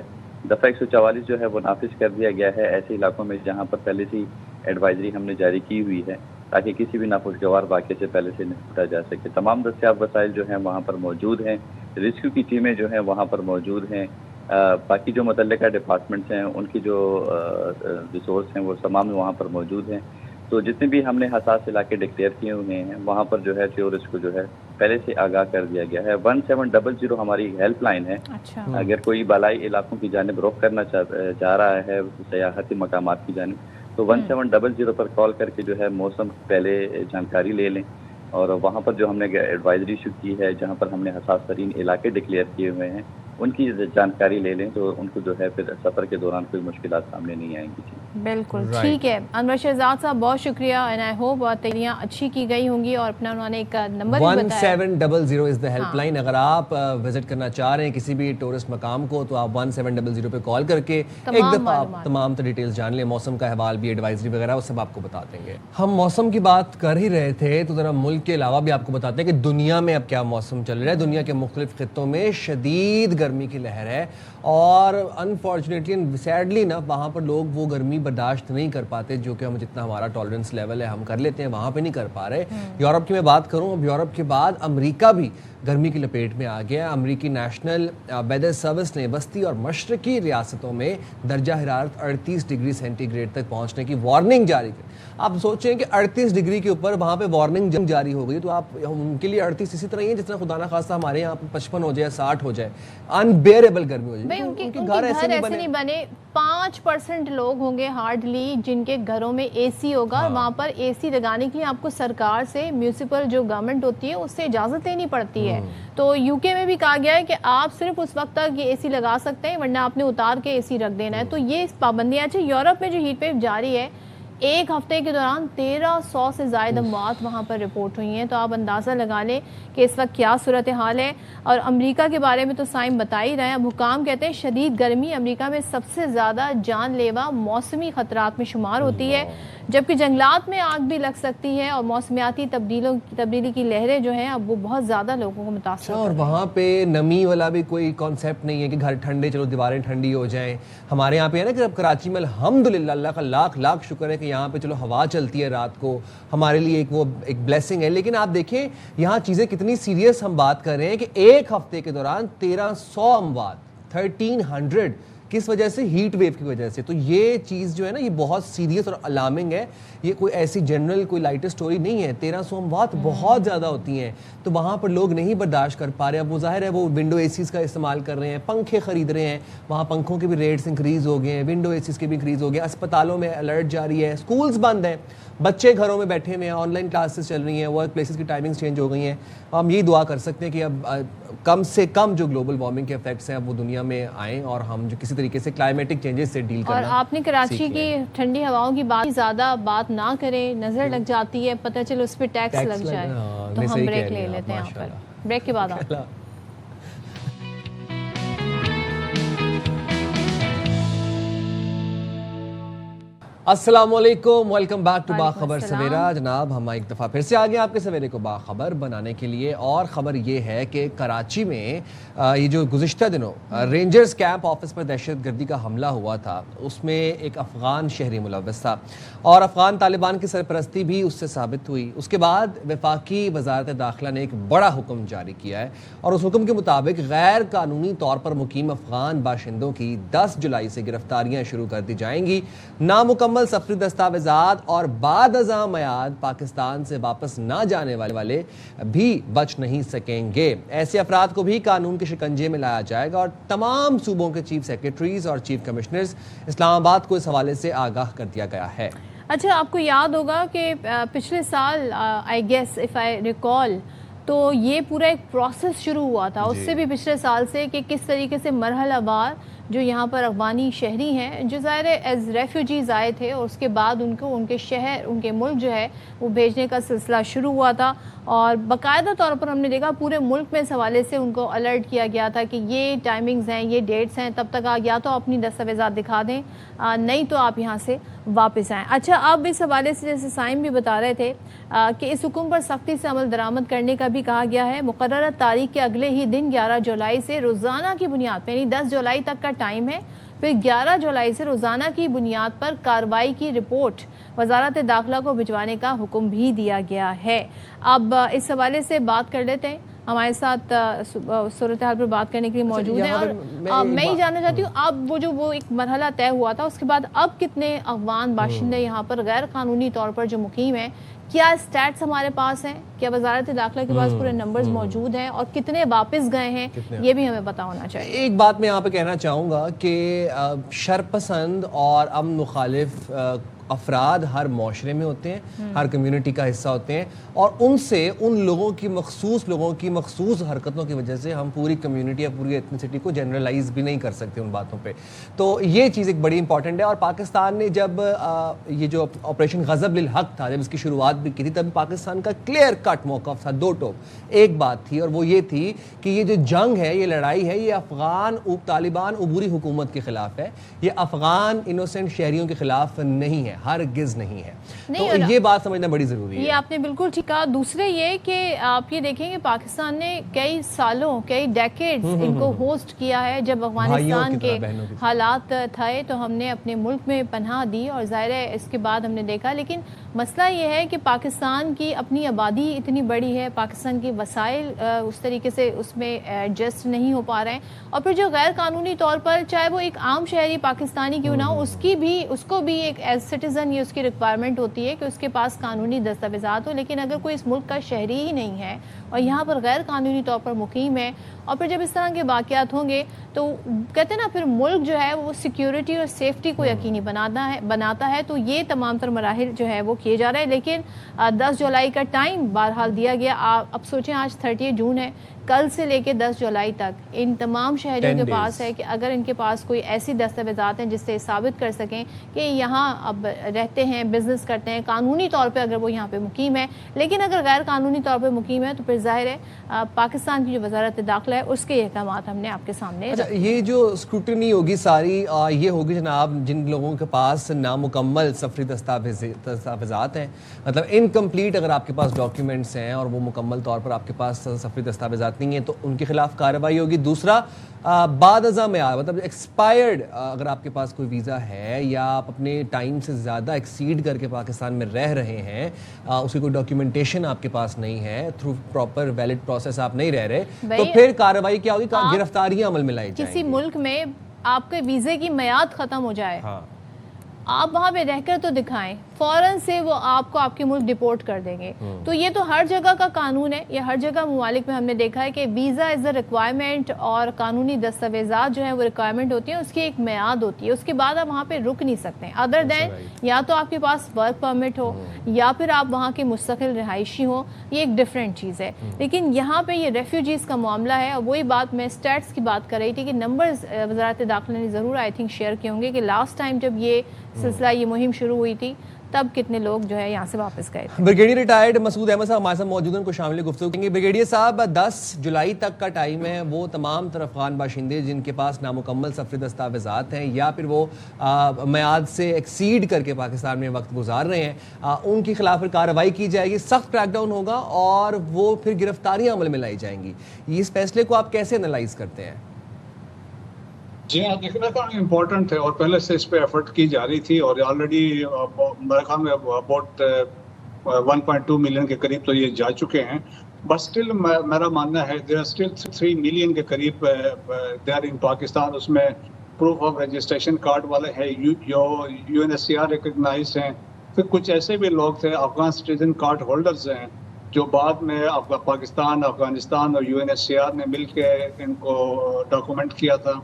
دفعہ 144 جو ہے وہ نافذ کر دیا گیا ہے ایسے علاقوں میں جہاں پر پہلے سے ایڈوائزری ہم نے جاری کی ہوئی ہے، تاکہ کسی بھی ناخوشگوار واقعے سے پہلے سے نپٹا جا سکے۔ تمام دستیاب وسائل جو ہیں وہاں پر موجود ہیں، ریسکیو کی ٹیمیں جو ہیں وہاں پر موجود ہیں، باقی جو متعلقہ ڈپارٹمنٹس ہیں ان کی جو ریسورس ہیں وہ تمام وہاں پر موجود ہیں۔ تو جتنے بھی ہم نے حساس علاقے ڈکلیئر کیے ہوئے ہیں وہاں پر جو ہے ٹورسٹ کو جو ہے پہلے سے آگاہ کر دیا گیا ہے۔ 1700 ہماری ہیلپ لائن ہے، اچھا اگر کوئی بالائی علاقوں کی جانب رخ کرنا چاہ رہا ہے سیاحتی مقامات کی جانب، تو 1700 پر کال کر کے جو ہے موسم کی پہلے جانکاری لے لیں، اور وہاں پر جو ہم نے ایڈوائزری ایشو کی ہے جہاں پر ہم نے حساس ترین علاقے ڈکلیئر کیے ہوئے ہیں ان کی جانکاری لے لیں، تو ان کو جو ہے پھر سفر کے دوران کوئی مشکلات سامنے نہیں آئیں گی۔ بالکل ٹھیک ہے انور شہزاد صاحب، بہت شکریہ، اینڈ آئی ہوپ تیاریاں اچھی کی گئی ہوں گی، اور اپنا انہوں نے ایک نمبر بھی بتایا 1700 از دا ہیلپ لائن۔ اگر آپ وزٹ کرنا چاہ رہے ہیں کسی بھی ٹورسٹ مقام کو تو آپ 1700 پہ کال کر کے ایک دفعہ تمام ڈیٹیلز جان لیں، موسم کا احوال بھی، ایڈوائزری وغیرہ وہ سب آپ کو بتا دیں گے۔ ہم موسم کی بات کر ہی رہے تھے تو ذرا ملک کے علاوہ بھی آپ کو بتاتے ہیں کہ دنیا میں اب کیا موسم چل رہا ہے۔ دنیا کے مختلف خطوں میں شدید گرمی کی لہر ہے، اور انفارچونیٹلی اینڈ سیڈلی نا وہاں پر لوگ وہ گرمی برداشت نہیں کر پاتے جو کہ ہم جتنا ہمارا ٹالرنس لیول ہے ہم کر لیتے ہیں، وہاں پہ نہیں کر پا رہے۔ یورپ کی میں بات کروں، اب یورپ کے بعد امریکہ بھی گرمی کی لپیٹ میں آ گیا۔ امریکی نیشنل ویدر سروس نے وسطی اور مشرقی ریاستوں میں درجہ حرارت 38 ڈگری سینٹی گریڈ تک پہنچنے کی وارننگ جاری کی۔ آپ سوچیں کہ 38 ڈگری کے اوپر وہاں پہ وارننگ جاری ہو گئی، تو آپ ان کے لیے 38 اسی طرح ہی ہے جس طرح خدا نہ خواستہ ہمارے یہاں 55 ہو جائے، 60 ہو جائے، انبیئریبل گرمی ہو جائے۔ ان کے گھر ایسے نہیں بنے۔ 5% لوگ ہوں گے ہارڈلی جن کے گھروں میں اے سی ہوگا، وہاں پر اے سی لگانے کے لیے آپ کو سرکار سے، میونسپل جو گورنمنٹ ہوتی ہے اس سے اجازت لینی پڑتی ہے۔ تو یو کے میں بھی کہا گیا ہے کہ آپ صرف اس وقت تک یہ اے سی لگا سکتے ہیں، ورنہ آپ نے اتار کے اے سی رکھ دینا ہے۔ تو یہ پابندیاں اچھا یورپ میں جو ہیٹ ویو جاری ہے، ایک ہفتے کے دوران 1300 سے زائد اموات وہاں پر رپورٹ ہوئی ہیں، تو آپ اندازہ لگا لیں کہ اس وقت کیا صورتحال ہے۔ اور امریکہ کے بارے میں تو سائم بتا ہی رہے ہیں، اب حکام کہتے ہیں شدید گرمی امریکہ میں سب سے زیادہ جان لیوا موسمی خطرات میں شمار ہوتی ہے، جبکہ جنگلات میں آگ بھی لگ سکتی ہے، اور موسمیاتی تبدیلی کی لہریں جو ہیں اب وہ بہت زیادہ لوگوں کو متاثر اور وہاں پہ نمی والا بھی کوئی کانسیپٹ نہیں ہے کہ گھر ٹھنڈے چلو دیواریں ٹھنڈی ہو جائیں۔ ہمارے یہاں پہ ہے نا کہ اب کراچی میں الحمدللہ اللہ کا لاکھ لاکھ شکر ہے کہ یہاں پہ چلو ہوا چلتی ہے رات کو، ہمارے لیے ایک بلیسنگ ہے۔ لیکن آپ دیکھیں یہاں چیزیں کتنی سیریس ہم بات کر رہے ہیں کہ ایک ہفتے کے دوران 1300 اموات، 1300 کس وجہ سے؟ ہیٹ ویو کی وجہ سے۔ تو یہ چیز جو ہے نا یہ بہت سیریس اور الارمنگ ہے، یہ کوئی ایسی جنرل کوئی لائٹر سٹوری نہیں ہے۔ 1300 اموات بہت زیادہ ہوتی ہیں، تو وہاں پر لوگ نہیں برداشت کر پا رہے۔ اب وہ ظاہر ہے وہ ونڈو اے سیز کا استعمال کر رہے ہیں، پنکھے خرید رہے ہیں، وہاں پنکھوں کے بھی ریٹس انکریز ہو گئے ہیں، ونڈو اے سیز کے بھی انکریز ہو گئے ہیں، اسپتالوں میں الرٹ جاری ہے، اسکولز بند ہیں، بچے گھروں میں بیٹھے ہوئے ہیں، آن لائن کلاسز چل رہی ہیں، ورک پلیسز کی ٹائمنگز چینج ہو گئی ہیں۔ ہم یہی دعا کر سکتے ہیں کہ اب کم سے کم جو گلوبل وارمنگ کے افیکٹس ہیں وہ دنیا میں آئیں، اور ہم جو کسی طریقے سے کلائمیٹک چینجز سے ڈیل کرنا۔ اور آپ نے کراچی کی ٹھنڈی ہواؤں کی بات زیادہ بات نہ کریں، نظر لگ جاتی ہے، پتہ چلے اس پہ ٹیکس لگ جائے، تو ہم بریک لے لیتے ہیں یہاں پر، بریک کے بعد آپ السلام علیکم، ویلکم بیک ٹو باخبر سویرا۔ جناب ہم ایک دفعہ پھر سے آگے آپ کے سویرے کو باخبر بنانے کے لیے، اور خبر یہ ہے کہ کراچی میں یہ جو گزشتہ دنوں رینجرز کیمپ آفس پر دہشت گردی کا حملہ ہوا تھا، اس میں ایک افغان شہری ملوث تھا، اور افغان طالبان کی سرپرستی بھی اس سے ثابت ہوئی۔ اس کے بعد وفاقی وزارت داخلہ نے ایک بڑا حکم جاری کیا ہے، اور اس حکم کے مطابق غیر قانونی طور پر مقیم افغان باشندوں کی 10 جولائی سے گرفتاریاں شروع کر دی جائیں گی۔ نامکمل سفری دستاویزات اور بعد ازاں میعاد پاکستان سے واپس نہ جانے والے بھی بچ نہیں سکیں گے۔ ایسے افراد کو بھی قانون کے شکنجے میں لایا جائے گا، اور تمام صوبوں کے چیف سیکرٹریز اور چیف کمشنرز اسلام آباد کو اس حوالے سے آگاہ کر دیا گیا ہے۔ اچھا، آپ کو یاد ہوگا کہ پچھلے سال I guess if I recall تو یہ پورا ایک پروسیس شروع ہوا تھا، اس سے بھی پچھلے سال سے، کہ کس طریقے سے مرحلہ وار جو یہاں پر افغانی شہری ہیں جو ظاہر ایز ریفیوجیز آئے تھے اور اس کے بعد ان کو ان کے شہر ان کے ملک جو ہے وہ بھیجنے کا سلسلہ شروع ہوا تھا اور باقاعدہ طور پر ہم نے دیکھا پورے ملک میں اس حوالے سے ان کو الرٹ کیا گیا تھا کہ یہ ٹائمنگز ہیں یہ ڈیٹس ہیں تب تک یا تو اپنی دستاویزات دکھا دیں نہیں تو آپ یہاں سے واپس آئیں. اچھا اب اس حوالے سے جیسے سائم بھی بتا رہے تھے کہ اس حکم پر سختی سے عمل درآمد کرنے کا بھی کہا گیا ہے. مقررہ تاریخ کے اگلے ہی دن 11 جولائی سے روزانہ کی بنیاد پہ یعنی 10 جولائی تک کا ٹائم ہے پھر 11 جولائی سے روزانہ کی بنیاد پر کارروائی کی رپورٹ وزارت داخلہ کو بھجوانے کا حکم بھی دیا گیا ہے. اب اس حوالے سے بات کر لیتے ہیں ہمارے ساتھ صورتحال پر بات کرنے کے لیے موجود ہیں اور میں یہ جاننا چاہتی ہوں اب وہ ایک مرحلہ طے ہوا تھا اس کے بعد اب کتنے افغان باشندے یہاں پر غیر قانونی طور پر جو مقیم ہیں کیا اسٹیٹس ہمارے پاس ہیں کیا وزارت داخلہ کے پاس پورے نمبرز موجود ہیں اور کتنے واپس گئے ہیں یہ بھی ہمیں پتہ ہونا چاہیے. ایک بات میں یہاں پہ کہنا چاہوں گا کہ شرپسند اور امن مخالف افراد ہر معاشرے میں ہوتے ہیں ہر کمیونٹی کا حصہ ہوتے ہیں اور ان سے ان لوگوں کی مخصوص حرکتوں کی وجہ سے ہم پوری کمیونٹی یا پوری ایتھنیسٹی کو جنرلائز بھی نہیں کر سکتے ان باتوں پہ. تو یہ چیز ایک بڑی امپورٹنٹ ہے اور پاکستان نے جب یہ جو آپریشن غضب للحق تھا جب اس کی شروعات بھی کی تھی تب پاکستان کا کلیئر کٹ موقف تھا دو ٹوک. ایک بات تھی اور وہ یہ تھی کہ یہ جو جنگ ہے یہ لڑائی ہے یہ افغان طالبان عبوری حکومت کے خلاف ہے یہ افغان انوسنٹ شہریوں کے خلاف نہیں ہے ہرگز نہیں ہے. تو یہ بات سمجھنا بڑی ضروری ہے. یہ آپ نے بالکل ٹھیک کہا. دوسرے یہ کہ آپ یہ دیکھیں کہ پاکستان نے کئی سالوں کئی ڈیکیڈز ان کو ہوسٹ کیا ہے. جب افغانستان کے حالات تھے تو ہم نے اپنے ملک میں پناہ دی اور ظاہر ہے اس کے بعد ہم نے دیکھا لیکن مسئلہ یہ ہے کہ پاکستان کی اپنی آبادی اتنی بڑی ہے پاکستان کی وسائل اس طریقے سے اس میں ایڈجسٹ نہیں ہو پا رہے ہیں اور پھر جو غیر قانونی طور پر چاہے وہ ایک عام شہری پاکستانی کیوں نہ ہو اس کو بھی ایک ایز سٹیزن یہ اس کی ریکوائرمنٹ ہوتی ہے کہ اس کے پاس قانونی دستاویزات ہو. لیکن اگر کوئی اس ملک کا شہری ہی نہیں ہے اور یہاں پر غیر قانونی طور پر مقیم ہے اور پھر جب اس طرح کے واقعات ہوں گے تو کہتے ہیں نا پھر ملک جو ہے وہ سیکیورٹی اور سیفٹی کو یقینی بناتا ہے. تو یہ تمام تر مراحل جو ہے وہ کیے جا رہے ہیں لیکن 10 جولائی کا ٹائم بہرحال دیا گیا. اب سوچیں آج 30 جون ہے کل سے لے کے 10 جولائی تک ان تمام شہریوں کے پاس ہے کہ اگر ان کے پاس کوئی ایسی دستاویزات ہیں جس سے ثابت کر سکیں کہ یہاں اب رہتے ہیں بزنس کرتے ہیں قانونی طور پہ اگر وہ یہاں پہ مقیم ہے لیکن اگر غیر قانونی طور پہ مقیم ہے تو پھر ظاہر ہے پاکستان کی جو وزارت داخلہ ہے اس کے احکامات ہم نے آپ کے سامنے. یہ جو اسکروٹنی ہوگی ساری یہ ہوگی جناب جن لوگوں کے پاس نامکمل سفری دستاویزات ہیں مطلب انکمپلیٹ اگر آپ کے پاس ڈاکیومنٹس ہیں اور وہ مکمل طور پر آپ کے پاس سفری دستاویزات نہیں ہے تو ان کے خلاف کارروائی ہوگی. دوسرا بعد ازاں معیار مطلب ایکسپائرڈ اگر آپ کے پاس کوئی ویزا ہے یا آپ اپنے ٹائم سے زیادہ ایکسیڈ کر کے پاکستان میں رہ رہے ہیں اس کی کوئی ڈاکیومنٹیشن آپ کے پاس نہیں ہے تھرو پراپر ویلڈ پروسیس آپ نہیں رہ رہے تو پھر کارروائی کیا ہوگی گرفتاریاں عمل میں لائی جائیں گی. کسی ملک میں آپ کے ویزے کی میعاد ختم ہو جائے آپ وہاں پہ رہ کر تو دکھائیں فوراً سے وہ آپ کو آپ کے ملک ڈپورٹ کر دیں گے. تو یہ تو ہر جگہ کا قانون ہے یہ ہر جگہ ممالک میں ہم نے دیکھا ہے کہ ویزا از اے ریکوائرمنٹ اور قانونی دستاویزات جو ہیں وہ ریکوائرمنٹ ہوتی ہیں اس کی ایک میعاد ہوتی ہے اس کے بعد آپ وہاں پہ رک نہیں سکتے ادر دین یا تو آپ کے پاس ورک پرمٹ ہو یا پھر آپ وہاں کے مستقل رہائشی ہوں یہ ایک ڈفرینٹ چیز ہے. لیکن یہاں پہ یہ ریفیوجیز کا معاملہ ہے اور وہی بات میں اسٹیٹس کی بات کر رہی تھی کہ نمبرز وزارت داخلہ نے ضرور آئی تھنک شیئر کیے ہوں گے کہ لاسٹ ٹائم جب یہ سلسلہ یہ مہم شروع ہوئی تھی تب کتنے لوگ جو ہے یہاں سے واپس گئے تھے. بریگیڈیئر ریٹائرڈ مسعود احمد صاحب ہمارے ساتھ موجود ہیں ان کو شامل گفتگو کریں گے. بریگیڈیئر صاحب 10 جولائی تک کا ٹائم ہے وہ تمام تر افغان باشندے جن کے پاس نامکمل سفری دستاویزات ہیں یا پھر وہ میعاد سے ایکسیڈ کر کے پاکستان میں وقت گزار رہے ہیں ان کے خلاف پھر کارروائی کی جائے گی سخت کریک ڈاؤن ہوگا اور وہ پھر گرفتاریاں عمل میں لائی جائیں گی. اس فیصلے کو آپ کیسے انالائز کرتے ہیں؟ جی ہاں دیکھنا تھا امپورٹنٹ ہے اور پہلے سے اس پہ ایفرٹ کی جا رہی تھی اور آلریڈی میرے خیال میں اباؤٹ 1.2 ملین کے قریب تو یہ جا چکے ہیں بٹ اسٹل میرا ماننا ہے دیر آر اسٹل 3 ملین کے قریب دے آر ان پاکستان. اس میں پروف آف رجسٹریشن کارڈ والے ہیں UNHCR ریکگنائز ہیں پھر کچھ ایسے بھی لوگ تھے افغان سٹیزن کارڈ ہولڈرز ہیں جو بعد میں پاکستان افغانستان اور UNHCR نے مل کے ان کو ڈاکومنٹ کیا تھا.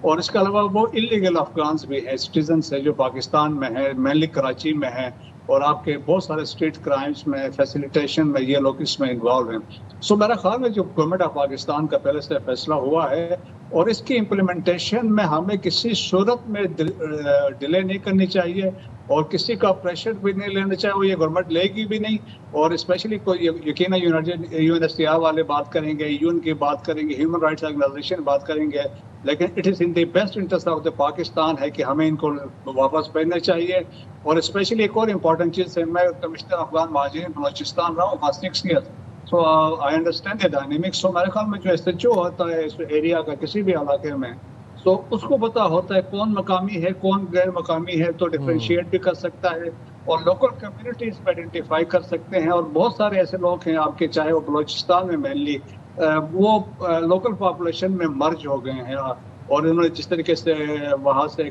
اور اس کے علاوہ وہ انلیگل افغانس بھی ہیں سٹیزنس ہیں جو پاکستان میں ہیں مینلی کراچی میں ہیں اور آپ کے بہت سارے اسٹریٹ کرائمز میں فیسیلیٹیشن میں یہ لوگ اس میں انوالو ہیں. سو میرا خیال ہے جو گورنمنٹ آف پاکستان کا پہلے سے فیصلہ ہوا ہے اور اس کی امپلیمنٹیشن میں ہمیں کسی صورت میں ڈیلے نہیں کرنی چاہیے اور کسی کا پریشر بھی نہیں لینا چاہیے. وہ یہ گورنمنٹ لے گی بھی نہیں, اور اسپیشلی کوئی یقینا UNHCR والے بات کریں گے, UN کی بات کریں گے, ہیومن رائٹس آرگنائزیشن بات کریں گے, لیکن it is in the best interest of the Pakistan ہے کہ ہمیں ان کو واپس بھیجنا چاہیے. اور اسپیشلی ایک اور امپورٹنٹ چیز ہے, میں کمشنر افغان مہاجرین بلوچستان رہا ہوں 6 years, so I understand the dynamics. So میرے خیال میں جو SHO ہوتا ہے اس ایریا کا کسی بھی علاقے میں, تو اس کو پتا ہوتا ہے کون مقامی ہے کون غیر مقامی ہے, تو ڈفرینشیٹ بھی کر سکتا ہے اور لوکل کمیونٹیز میں آئیڈینٹیفائی کر سکتے ہیں. اور بہت سارے ایسے لوگ ہیں آپ کے, چاہے وہ بلوچستان میں مینلی وہ لوکل پاپولیشن میں مرج ہو گئے ہیں, اور انہوں نے جس طریقے سے وہاں سے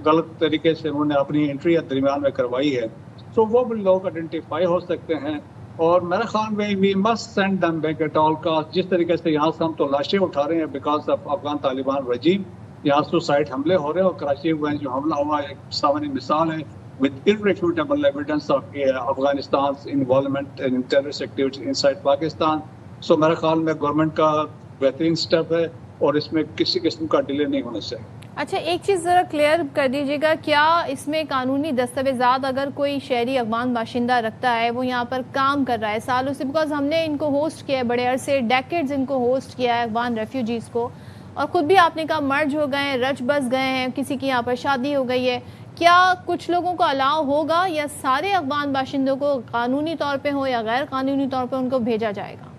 غلط طریقے سے انہوں نے اپنی انٹری درمیان میں کروائی ہے, تو وہ بھی لوگ آئیڈینٹیفائی ہو سکتے ہیں. اور میرے خیال میں we must send them back at all cost. جس طریقے سے یہاں سے ہم تو لاشیں اٹھا رہے ہیں بیکاز آف افغان طالبان رجیم, یہاں سوسائڈ حملے ہو رہے ہیں, اور کراچی میں جو حملہ ہوا ایک سامنے مثال ہے with irrefutable evidence of Afghanistan's involvement in terrorist activities inside Pakistan. So میرے خیال میں گورنمنٹ کا بہترین سٹیپ ہے اور اس میں کسی قسم کا ڈیلے نہیں ہونا چاہیے. اچھا ایک چیز ذرا کلیئر کر دیجیے گا, کیا اس میں قانونی دستاویزات اگر کوئی شہری افغان باشندہ رکھتا ہے, وہ یہاں پر کام کر رہا ہے سالوں سے, بیکاز ہم نے ان کو ہوسٹ کیا ہے بڑے عرصے, ڈیکیڈز ان کو ہوسٹ کیا ہے افغان ریفیوجیز کو, اور خود بھی آپ نے کہا مرج ہو گئے ہیں, رچ بس گئے ہیں, کسی کی یہاں پر شادی ہو گئی ہے, کیا کچھ لوگوں کو الاؤ ہوگا یا سارے افغان باشندوں کو قانونی طور پہ ہو یا غیر قانونی طور پہ ان کو بھیجا جائے گا؟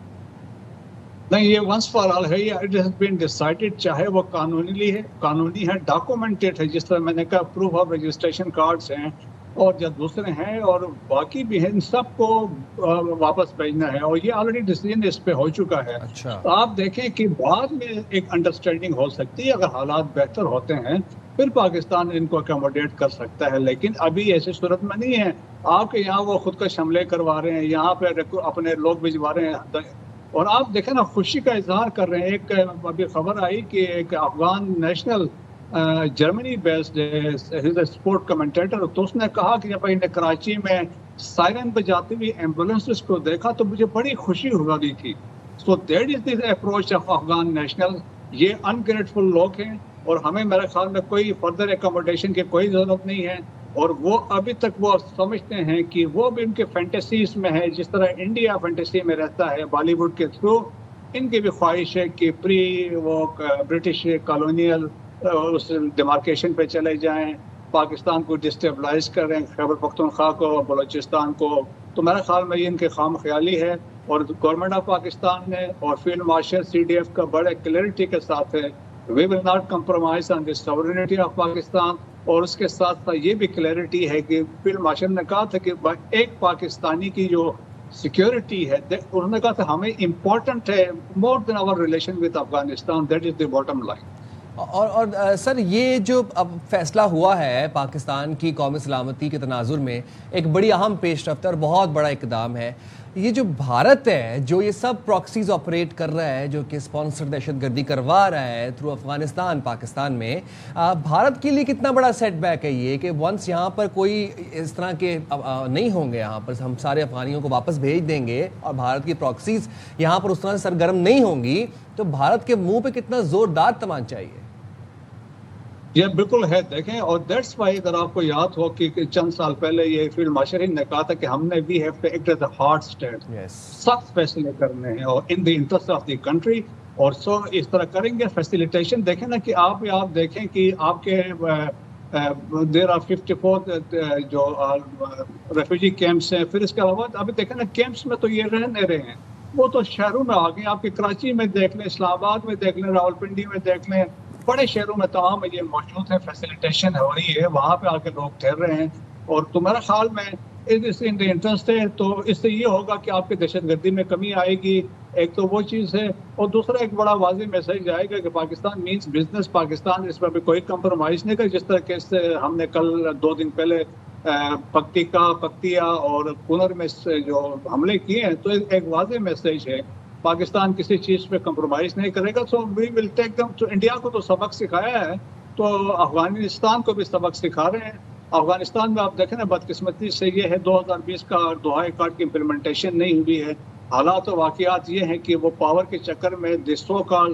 نہیں, یہ ونس فار آل ہے, یہ اٹ ہیز بین ڈیسائیڈڈ, چاہے وہ قانونی ہے, ڈاکومنٹڈ ہے, جس طرح میں نے کہا پروف آف رجسٹریشن کارڈز ہیں اور جو دوسرے ہیں اور باقی بھی ہیں, ان سب کو واپس بھیجنا ہے, اور یہ آلریڈی ڈیسیژن اس پہ ہو چکا ہے. تو آپ دیکھیں کہ بعد میں ایک انڈرسٹینڈنگ ہو سکتی ہے, اگر حالات بہتر ہوتے ہیں پھر پاکستان ان کو اکوموڈیٹ کر سکتا ہے, لیکن ابھی ایسی صورت میں نہیں ہے. آپ کے یہاں وہ خود کش حملے کروا رہے ہیں, یہاں پہ اپنے لوگ بھجوا رہے ہیں, اور آپ دیکھیں نا خوشی کا اظہار کر رہے ہیں. ایک ابھی خبر آئی کہ ایک Afghan national Germany based sport commentator, تو اس نے کہا کہ جب نے کراچی میں سائرن بجاتی ہوئی ایمبولینسز کو دیکھا تو مجھے بڑی خوشی ہو رہی تھی. So that is the approach of Afghan national. یہ انگریٹفل لوگ ہیں اور ہمیں میرے خیال میں کوئی فردر ایکوموڈیشن کی کوئی ضرورت نہیں ہے, اور وہ ابھی تک وہ سمجھتے ہیں کہ وہ بھی ان کے فینٹیسیز میں ہے, جس طرح انڈیا فینٹیسی میں رہتا ہے بالی ووڈ کے تھرو. ان کی بھی خواہش ہے کہ وہ برٹش کالونیل اس ڈیمارکیشن پہ چلے جائیں, پاکستان کو ڈسٹیبلائز کریں, خیبر پختونخوا کو, بلوچستان کو. تو میرے خیال میں یہ ان کے خام خیالی ہے, اور گورنمنٹ آف پاکستان نے اور فیلڈ مارشل CDF کا بڑے کلیئرٹی کے ساتھ ہے, we will not compromise on the sovereignty of Pakistan. اور اس کے ساتھ ساتھ یہ بھی کلیئرٹی ہے کہ فیلڈ مارشل نے کہا تھا کہ ایک پاکستانی کی جو سیکیورٹی ہے, انہوں نے کہا تھا ہمیں امپورٹنٹ ہے more than our relation with Afghanistan, that is the bottom line. اور سر یہ جو اب فیصلہ ہوا ہے پاکستان کی قومی سلامتی کے تناظر میں, ایک بڑی اہم پیش رفت اور بہت بڑا اقدام ہے. یہ جو بھارت ہے جو یہ سب پراکسیز آپریٹ کر رہا ہے, جو کہ اسپانسر دہشت گردی کروا رہا ہے تھرو افغانستان پاکستان میں, بھارت کے لیے کتنا بڑا سیٹ بیک ہے یہ کہ ونس یہاں پر کوئی اس طرح کے نہیں ہوں گے, یہاں پر ہم سارے افغانیوں کو واپس بھیج دیں گے اور بھارت کی پراکسیز یہاں پر اس طرح سے سرگرم نہیں ہوں گی, تو بھارت کے منہ پہ کتنا زوردار تمانچہ چاہیے. یہ بالکل ہے, دیکھیں, اور دیٹس وائی اگر آپ کو یاد ہو کہ چند سال پہلے یہ فیلڈ مارشل نے کہا تھا کہ ہم نے we have to act as a hard state, سخت فیصلے کرنے ہیں اور in the interest of the country, اور سو اس طرح کریں گے. فیسیلیٹیشن دیکھیں نا کہ آپ دیکھیں کہ آپ کے دیر آر 54 جو ریفیوجی کیمپس ہیں, پھر اس کے علاوہ ابھی دیکھیں نا کیمپس میں تو یہ رہ نہیں رہے ہیں, وہ تو شہروں میں آ گئے. آپ کے کراچی میں دیکھ لیں, اسلام آباد میں دیکھ لیں, راولپنڈی میں دیکھ لیں, بڑے شہروں میں تمام یہ موجود ہے, فیسیلیٹیشن ہو رہی ہے, وہاں پہ آ کے لوگ ٹھہر رہے ہیں. اور تو میرا خیال میں ان دی انٹرسٹ ہے, تو اس سے یہ ہوگا کہ آپ کی دہشت گردی میں کمی آئے گی. ایک تو وہ چیز ہے, اور دوسرا ایک بڑا واضح میسج جائے گا کہ پاکستان مینس بزنس, پاکستان اس میں بھی کوئی کمپرومائز نہیں کرے. جس طرح سے ہم نے کل 2 دن پہلے پکتیا اور پونر میں جو حملے کیے ہیں, تو ایک واضح میسج ہے پاکستان کسی چیز پہ کمپرومائز نہیں کرے گا. سو وی ول ٹیک دم. تو انڈیا کو تو سبق سکھایا ہے, تو افغانستان کو بھی سبق سکھا رہے ہیں. افغانستان میں آپ دیکھیں نا, بدقسمتی سے یہ ہے 2020 کا دوحہ کارڈ کی امپلیمنٹیشن نہیں ہوئی ہے. حالات و واقعات یہ ہیں کہ وہ پاور کے چکر میں سو کال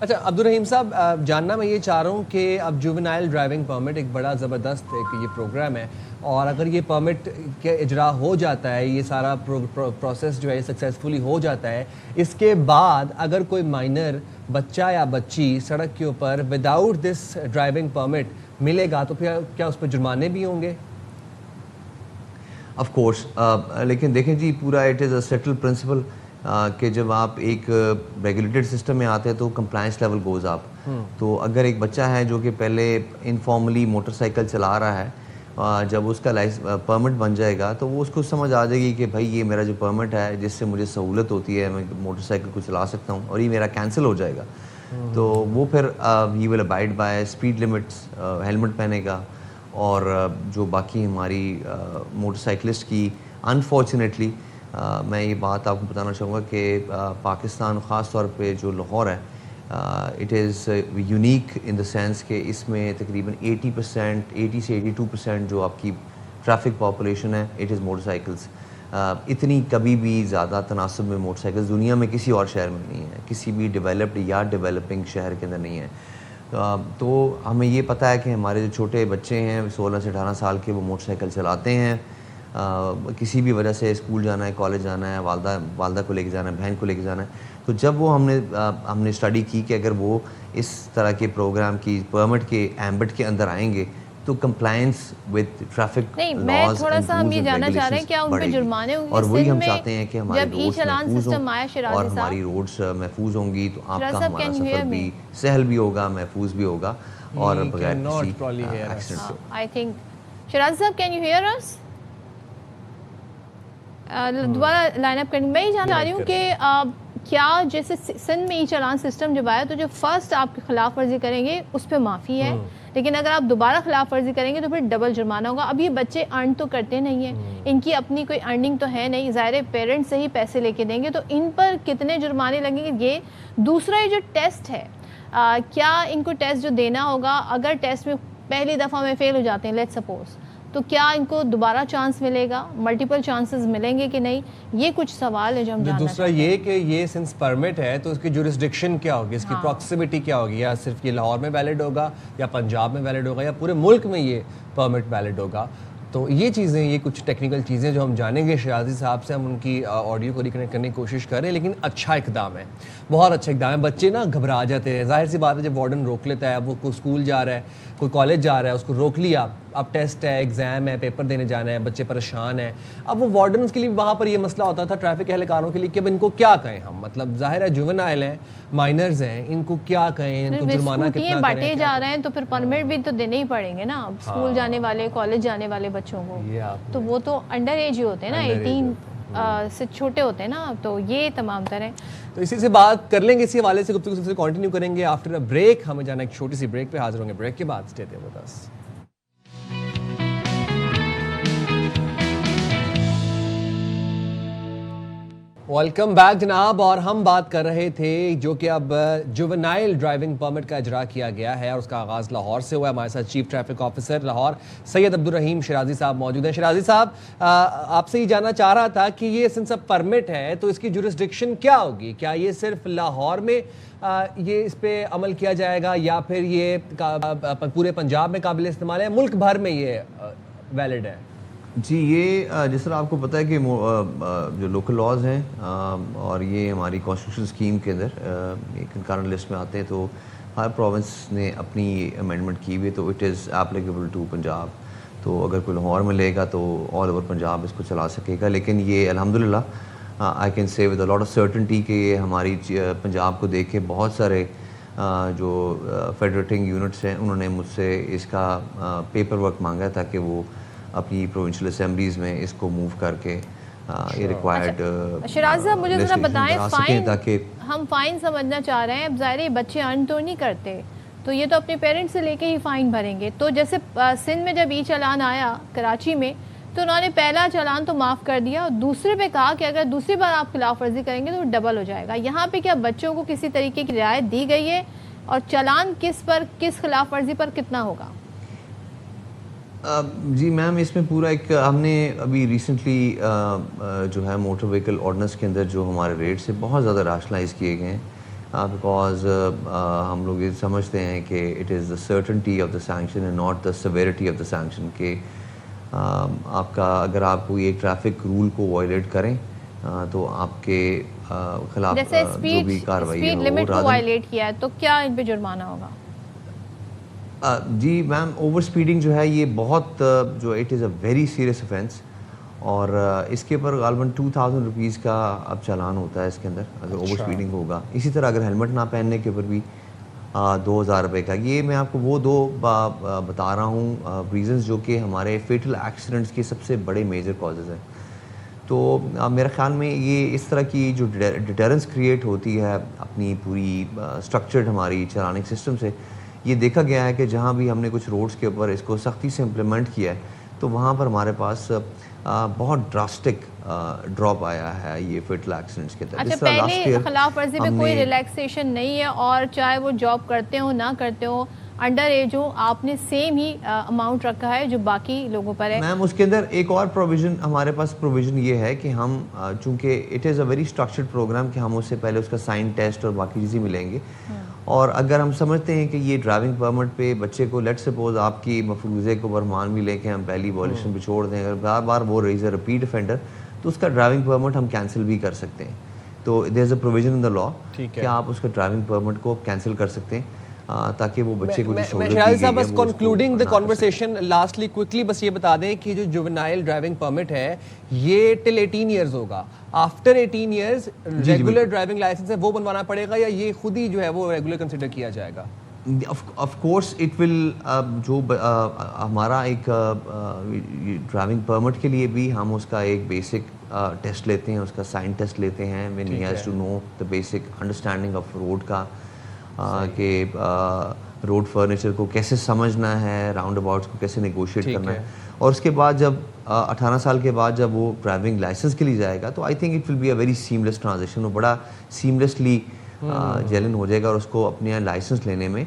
اچھا عبدالرحیم صاحب, جاننا میں یہ چاہ رہا ہوں کہ اب جوونائل ڈرائیونگ پرمٹ ایک بڑا زبردست ایک یہ پروگرام ہے, اور اگر یہ پرمٹ کے اجرا ہو جاتا ہے, یہ سارا پروسیس جو ہے سکسیزفلی ہو جاتا ہے, اس کے بعد اگر کوئی مائنر بچہ یا بچی سڑک کے اوپر وداؤٹ دس ڈرائیونگ پرمٹ ملے گا تو پھر کیا اس پہ جرمانے بھی ہوں گے؟ آف کورس, لیکن دیکھیں جی پورا it is a settled principle کہ جب آپ ایک ریگولیٹڈ سسٹم میں آتے ہیں تو کمپلائنس لیول گوز اپ. تو اگر ایک بچہ ہے جو کہ پہلے انفارملی موٹر سائیکل چلا رہا ہے, جب اس کا پرمٹ بن جائے گا تو وہ اس کو سمجھ آ جائے گی کہ بھائی یہ میرا جو پرمٹ ہے جس سے مجھے سہولت ہوتی ہے, میں موٹر سائیکل کو چلا سکتا ہوں, اور یہ میرا کینسل ہو جائے گا. تو وہ پھر he will abide by speed limits, helmet پہنے گا, اور جو باقی ہماری موٹر سائیکلسٹ کی انفارچونیٹلی میں یہ بات آپ کو بتانا چاہوں گا کہ پاکستان خاص طور پہ جو لاہور ہے, it is unique in the sense کہ اس میں تقریباً 80% سے 82% جو آپ کی ٹریفک پاپولیشن ہے اٹ از موٹر سائیکلس. اتنی کبھی بھی زیادہ تناسب میں موٹر سائیکلس دنیا میں کسی اور شہر میں نہیں ہے, کسی بھی ڈیولپڈ یا ڈیولپنگ شہر کے اندر نہیں ہے. تو ہمیں یہ پتہ ہے کہ ہمارے جو چھوٹے بچے ہیں 16 سے 18 سال کے, وہ موٹر سائیکل چلاتے ہیں, کسی بھی وجہ سے اسکول جانا ہے, کالج جانا ہے, والدہ کو لے کے جانا ہے, بہن کو لے کے جانا ہے. تو جب وہ ہم نے اسٹڈی کی کہ اگر وہ اس طرح کے پروگرام کی پرمٹ کے ایمبٹ کے اندر آئیں گے تو کمپلائنس ود ٹریفک نہیں, میں تھوڑا سا ہم یہ جاننا چاہ رہے ہیں کیا ان پہ جرمانے ہوں گے؟ اور وہی ہم چاہتے ہیں کہ ہمارے جب ای چلان سسٹم آیا شیرازی اور صاحب, ہماری روڈس محفوظ ہوں گی تو آپ کا صاحب, ہمارا can you hear سفر بھی me? سہل بھی ہوگا, محفوظ بھی ہوگا, اور بغیر کسی ایکسیڈنٹ کے. I think شیرازی صاحب can you hear us? دوبارہ لائن اپ کریں. میں یہ جاننا چاہ رہی ہوں کہ کیا جیسے سندھ میں ای چلان سسٹم جب آیا تو جو فرسٹ آپ کی خلاف ورزی کریں گے اس پہ معافی ہے, لیکن اگر آپ دوبارہ خلاف ورزی کریں گے تو پھر ڈبل جرمانہ ہوگا. اب یہ بچے ارن تو کرتے نہیں ہیں, ان کی اپنی کوئی ارننگ تو ہے نہیں, ظاہر پیرنٹس سے ہی پیسے لے کے دیں گے, تو ان پر کتنے جرمانے لگیں گے؟ یہ دوسرا جو ٹیسٹ ہے, کیا ان کو ٹیسٹ جو دینا ہوگا, اگر ٹیسٹ میں پہلی دفعہ میں فیل ہو جاتے ہیں لیٹ سپوز, تو کیا ان کو دوبارہ چانس ملے گا, ملٹیپل چانسز ملیں گے کہ نہیں؟ یہ کچھ سوال ہے جو ہم جاننا چاہتے ہیں. دوسرا یہ کہ یہ سنس پرمٹ ہے تو اس کی جورسڈکشن کیا ہوگی, اس کی پراکسیمیٹی کیا ہوگی, یا صرف یہ لاہور میں ویلڈ ہوگا, یا پنجاب میں ویلڈ ہوگا, یا پورے ملک میں یہ پرمٹ ویلڈ ہوگا؟ تو یہ چیزیں, یہ کچھ ٹیکنیکل چیزیں جو ہم جانیں گے شیرازی صاحب سے, ہم ان کی آڈیو کو ریکنیکٹ کرنے کی کوشش کر رہے ہیں. لیکن اچھا اقدام ہے, بہت اچھا اقدام ہے. بچے نا گھبرا جاتے ہیں, ظاہر سی بات ہے, جب وارڈن روک لیتا ہے, وہ کوئی اسکول جا رہا ہے, کوئی کالج جا رہا ہے, اس کو روک لیا, اب ٹیسٹ ہے, ایگزام ہے, پیپر دینے جانا ہے, بچے پریشان ہیں. اب وہ وارڈنس کے لیے وہاں پر یہ مسئلہ ہوتا تھا ٹریفک اہلکاروں کے لیے کہ اب ان کو کیا کہیں ہم, مطلب ظاہر ہے جوونائل ہیں, مائنرز ہیں, ان کو کیا کہیں, ان کو جرمانہ کتنا کریں, بانٹے جا رہے ہیں تو پھر پرمٹ بھی تو دینے ہی پڑیں گے نا اسکول جانے والے, کالج جانے والے بچوں کو. تو وہ تو انڈر ایج ہی ہوتے ہیں نا, 18 سے چھوٹے ہوتے ہیں نا, تو یہ تمام طرح. تو اسی سے بات کر لیں گے, اسی حوالے سے گفتگو سے کنٹینیو کریں گے آفٹر اے بریک. ہمیں جانا ایک چھوٹی سی بریک پہ, حاضر ہوں گے بریک کے بعد. Stay there with us. Welcome back جناب. اور ہم بات کر رہے تھے جو کہ اب جوونائل ڈرائیونگ پرمٹ کا اجرا کیا گیا ہے, اور اس کا آغاز لاہور سے ہوا ہے. ہمارے ساتھ چیف ٹریفک آفیسر لاہور سید عبدالرحیم شیرازی صاحب موجود ہیں. شیرازی صاحب, آپ سے یہ جاننا چاہ رہا تھا کہ یہ سنس اب پرمٹ ہے تو اس کی جورسڈکشن کیا ہوگی؟ کیا یہ صرف لاہور میں یہ اس پہ عمل کیا جائے گا, یا پھر یہ پورے پنجاب میں قابل استعمال ہے, ملک بھر میں یہ ویلڈ ہے؟ جی, یہ جس طرح آپ کو پتہ ہے کہ جو لوکل لاز ہیں اور یہ ہماری کانسٹیٹیوشن اسکیم کے اندر ایک کنکرنٹ لسٹ میں آتے ہیں, تو ہر پروونس نے اپنی امینڈمنٹ کی ہوئی, تو it is applicable to Punjab. تو اگر کوئی لاہور میں لے گا تو آل اوور پنجاب اس کو چلا سکے گا. لیکن یہ الحمدللہ I can say with a lot of certainty کہ یہ ہماری پنجاب کو دیکھ کے بہت سارے جو فیڈریٹنگ یونٹس ہیں انہوں نے مجھ سے اس کا پیپر ورک مانگا تھا کہ وہ اپنی پروونشل اسمبلیز میں اس کو موو کر کے یہ ریکوائرڈ. شیراز صاحب مجھے ذرا بتائیں, فائن ہم فائن سمجھنا چاہ رہے ہیں, اب ظاہر بچے ارن تو نہیں کرتے, تو یہ تو اپنے پیرنٹس سے لے کے ہی فائن بھریں گے. تو جیسے سندھ میں جب ای چلان آیا کراچی میں, تو انہوں نے پہلا چلان تو معاف کر دیا, اور دوسرے پہ کہا کہ اگر دوسری بار آپ خلاف ورزی کریں گے تو ڈبل ہو جائے گا. یہاں پہ کیا بچوں کو کسی طریقے کی رعایت دی گئی ہے, اور چلان کس پر, کس خلاف ورزی پر کتنا ہوگا؟ جی میم, اس میں پورا ایک ہم نے ابھی ریسنٹلی جو ہے موٹر وہیکل آرڈیننس کے اندر جو ہمارے ریٹس ہیں بہت زیادہ ریشنلائز کیے گئے ہیں, بیکاز ہم لوگ یہ سمجھتے ہیں کہ it is the certainty of the sanction and not the severity of the sanction, کہ آپ کا اگر آپ کوئی ایک ٹریفک رول کو وائلیٹ کریں تو آپ کے خلاف جیسے جو بھی کاروائی ہے اسپیڈ لمٹ کو وائلیٹ کیا ہے تو کیا ان پہ جرمانہ ہوگا؟ جی میم، اوور اسپیڈنگ جو ہے یہ بہت جو it is a very serious offence, اور اس کے اوپر غالباً 2000 روپیز کا اب چالان ہوتا ہے اس کے اندر اگر اوور اسپیڈنگ ہوگا. اسی طرح اگر ہیلمٹ نہ پہننے کے اوپر بھی 2000 روپے کا. یہ میں آپ کو وہ دو بتا رہا ہوں ریزنز جو کہ ہمارے فیٹل ایکسیڈنٹس کے سب سے بڑے میجر کازز ہیں. تو میرے خیال میں یہ اس طرح کی جو ڈیٹرنس کریٹ ہوتی ہے اپنی پوری اسٹرکچرڈ ہماری چلانے سسٹم سے، یہ دیکھا گیا ہے کہ جہاں بھی ہم نے کچھ روڈز کے اوپر اس کو سختی سے امپلیمنٹ کیا ہے تو وہاں پر ہمارے پاس بہت ڈراسٹک ڈراپ آیا ہے یہ فیٹل ایکسیڈنٹس کے تحت. اچھا، پہلے خلاف ورزی پہ کوئی ریلیکسیشن نہیں ہے، اور چاہے وہ جاب کرتے ہوں نہ کرتے ہوں، انڈر ایج ہو، آپ نے سیم ہی اماؤنٹ رکھا ہے جو باقی لوگوں پر ہے. میم اس کے اندر ایک اور پروویژن ہمارے پاس پروویژن یہ ہے کہ ہم چونکہ it is a very structured programme کہ ہم اس سے پہلے اس کا سائن ٹیسٹ اور باقی چیزیں ملیں گے، اور اگر ہم سمجھتے ہیں کہ یہ ڈرائیونگ پرمٹ پہ بچے کو لیٹ سپوز آپ کی مفروضے کو برمان بھی لے کے ہم پہلی وائلیشن پہ چھوڑ دیں، اگر بار بار وہ ریز اے ریپیٹ افینڈر تو اس کا ڈرائیونگ پرمٹ ہم کینسل بھی کر سکتے ہیں. تو دیر از اے پروویژن ان دا لا کہ آپ اس کا ڈرائیونگ پرمٹ کو کینسل کر سکتے ہیں تاکہ وہ بچے کو شہزاد صاحب بس کنکلوڈنگ دی کنورسیشن لاسٹلی کوئکلی بس یہ بتا دیں کہ جو جوونائل ڈرائیونگ پرمٹ ہے یہ ٹل 18 ایئرز ہوگا. After 18 years regular driving licence ہے وہ بنوانا پڑے گا یا یہ خود ہی جو ہے وہ ریگولر کنسیڈر کیا جائے گا؟ Of course it will. جو ہمارا ایک ڈرائیونگ پرمٹ کے لیے بھی ہم اس کا ایک بیسک ٹیسٹ لیتے ہیں، اس کا سائن ٹیسٹ لیتے ہیں when he has to know the basic understanding of road کا، کہ روڈ فرنیچر کو کیسے سمجھنا ہے، راؤنڈ اباؤٹس کو کیسے نیگوشیٹ کرنا ہے، اور اس کے بعد جب 18 سال کے بعد جب وہ ڈرائیونگ لائسنس کے لیے جائے گا تو I think it will be a very seamless transaction. وہ بڑا سیملیسلی جیلن ہو جائے گا اور اس کو اپنے لائسنس لینے میں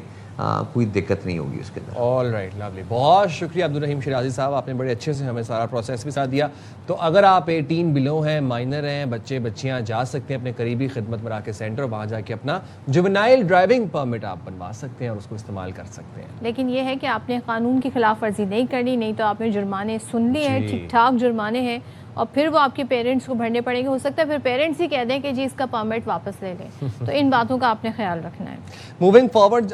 کوئی دقت نہیں ہوگی اس کے اندر. All right, lovely. بہت شکریہ عبدالرحیم شیرازی صاحب، آپ نے بڑے اچھے سے ہمیں سارا پروسیس بھی ساتھ دیا. تو اگر آپ 18 بلو ہیں، مائنر ہیں، بچے بچیاں جا سکتے ہیں اپنے قریبی خدمت مراکز سینٹر، وہاں جا کے اپنا جوونائل ڈرائیونگ پرمٹ آپ بنوا سکتے ہیں اور اس کو استعمال کر سکتے ہیں. لیکن یہ ہے کہ آپ نے قانون کی خلاف ورزی نہیں کرنی، نہیں تو آپ نے جرمانے سن لیے ہیں، ٹھیک ٹھاک جرمانے ہیں، اور پھر وہ آپ کے پیرنٹس کو بھرنے پڑیں گے. ہو سکتا ہے پھر پیرنٹس ہی کہہ دیں کہ جی اس کا پرمٹ واپس لے لیں. تو ان باتوں کا آپ نے خیال رکھنا ہے. موونگ فارورڈ،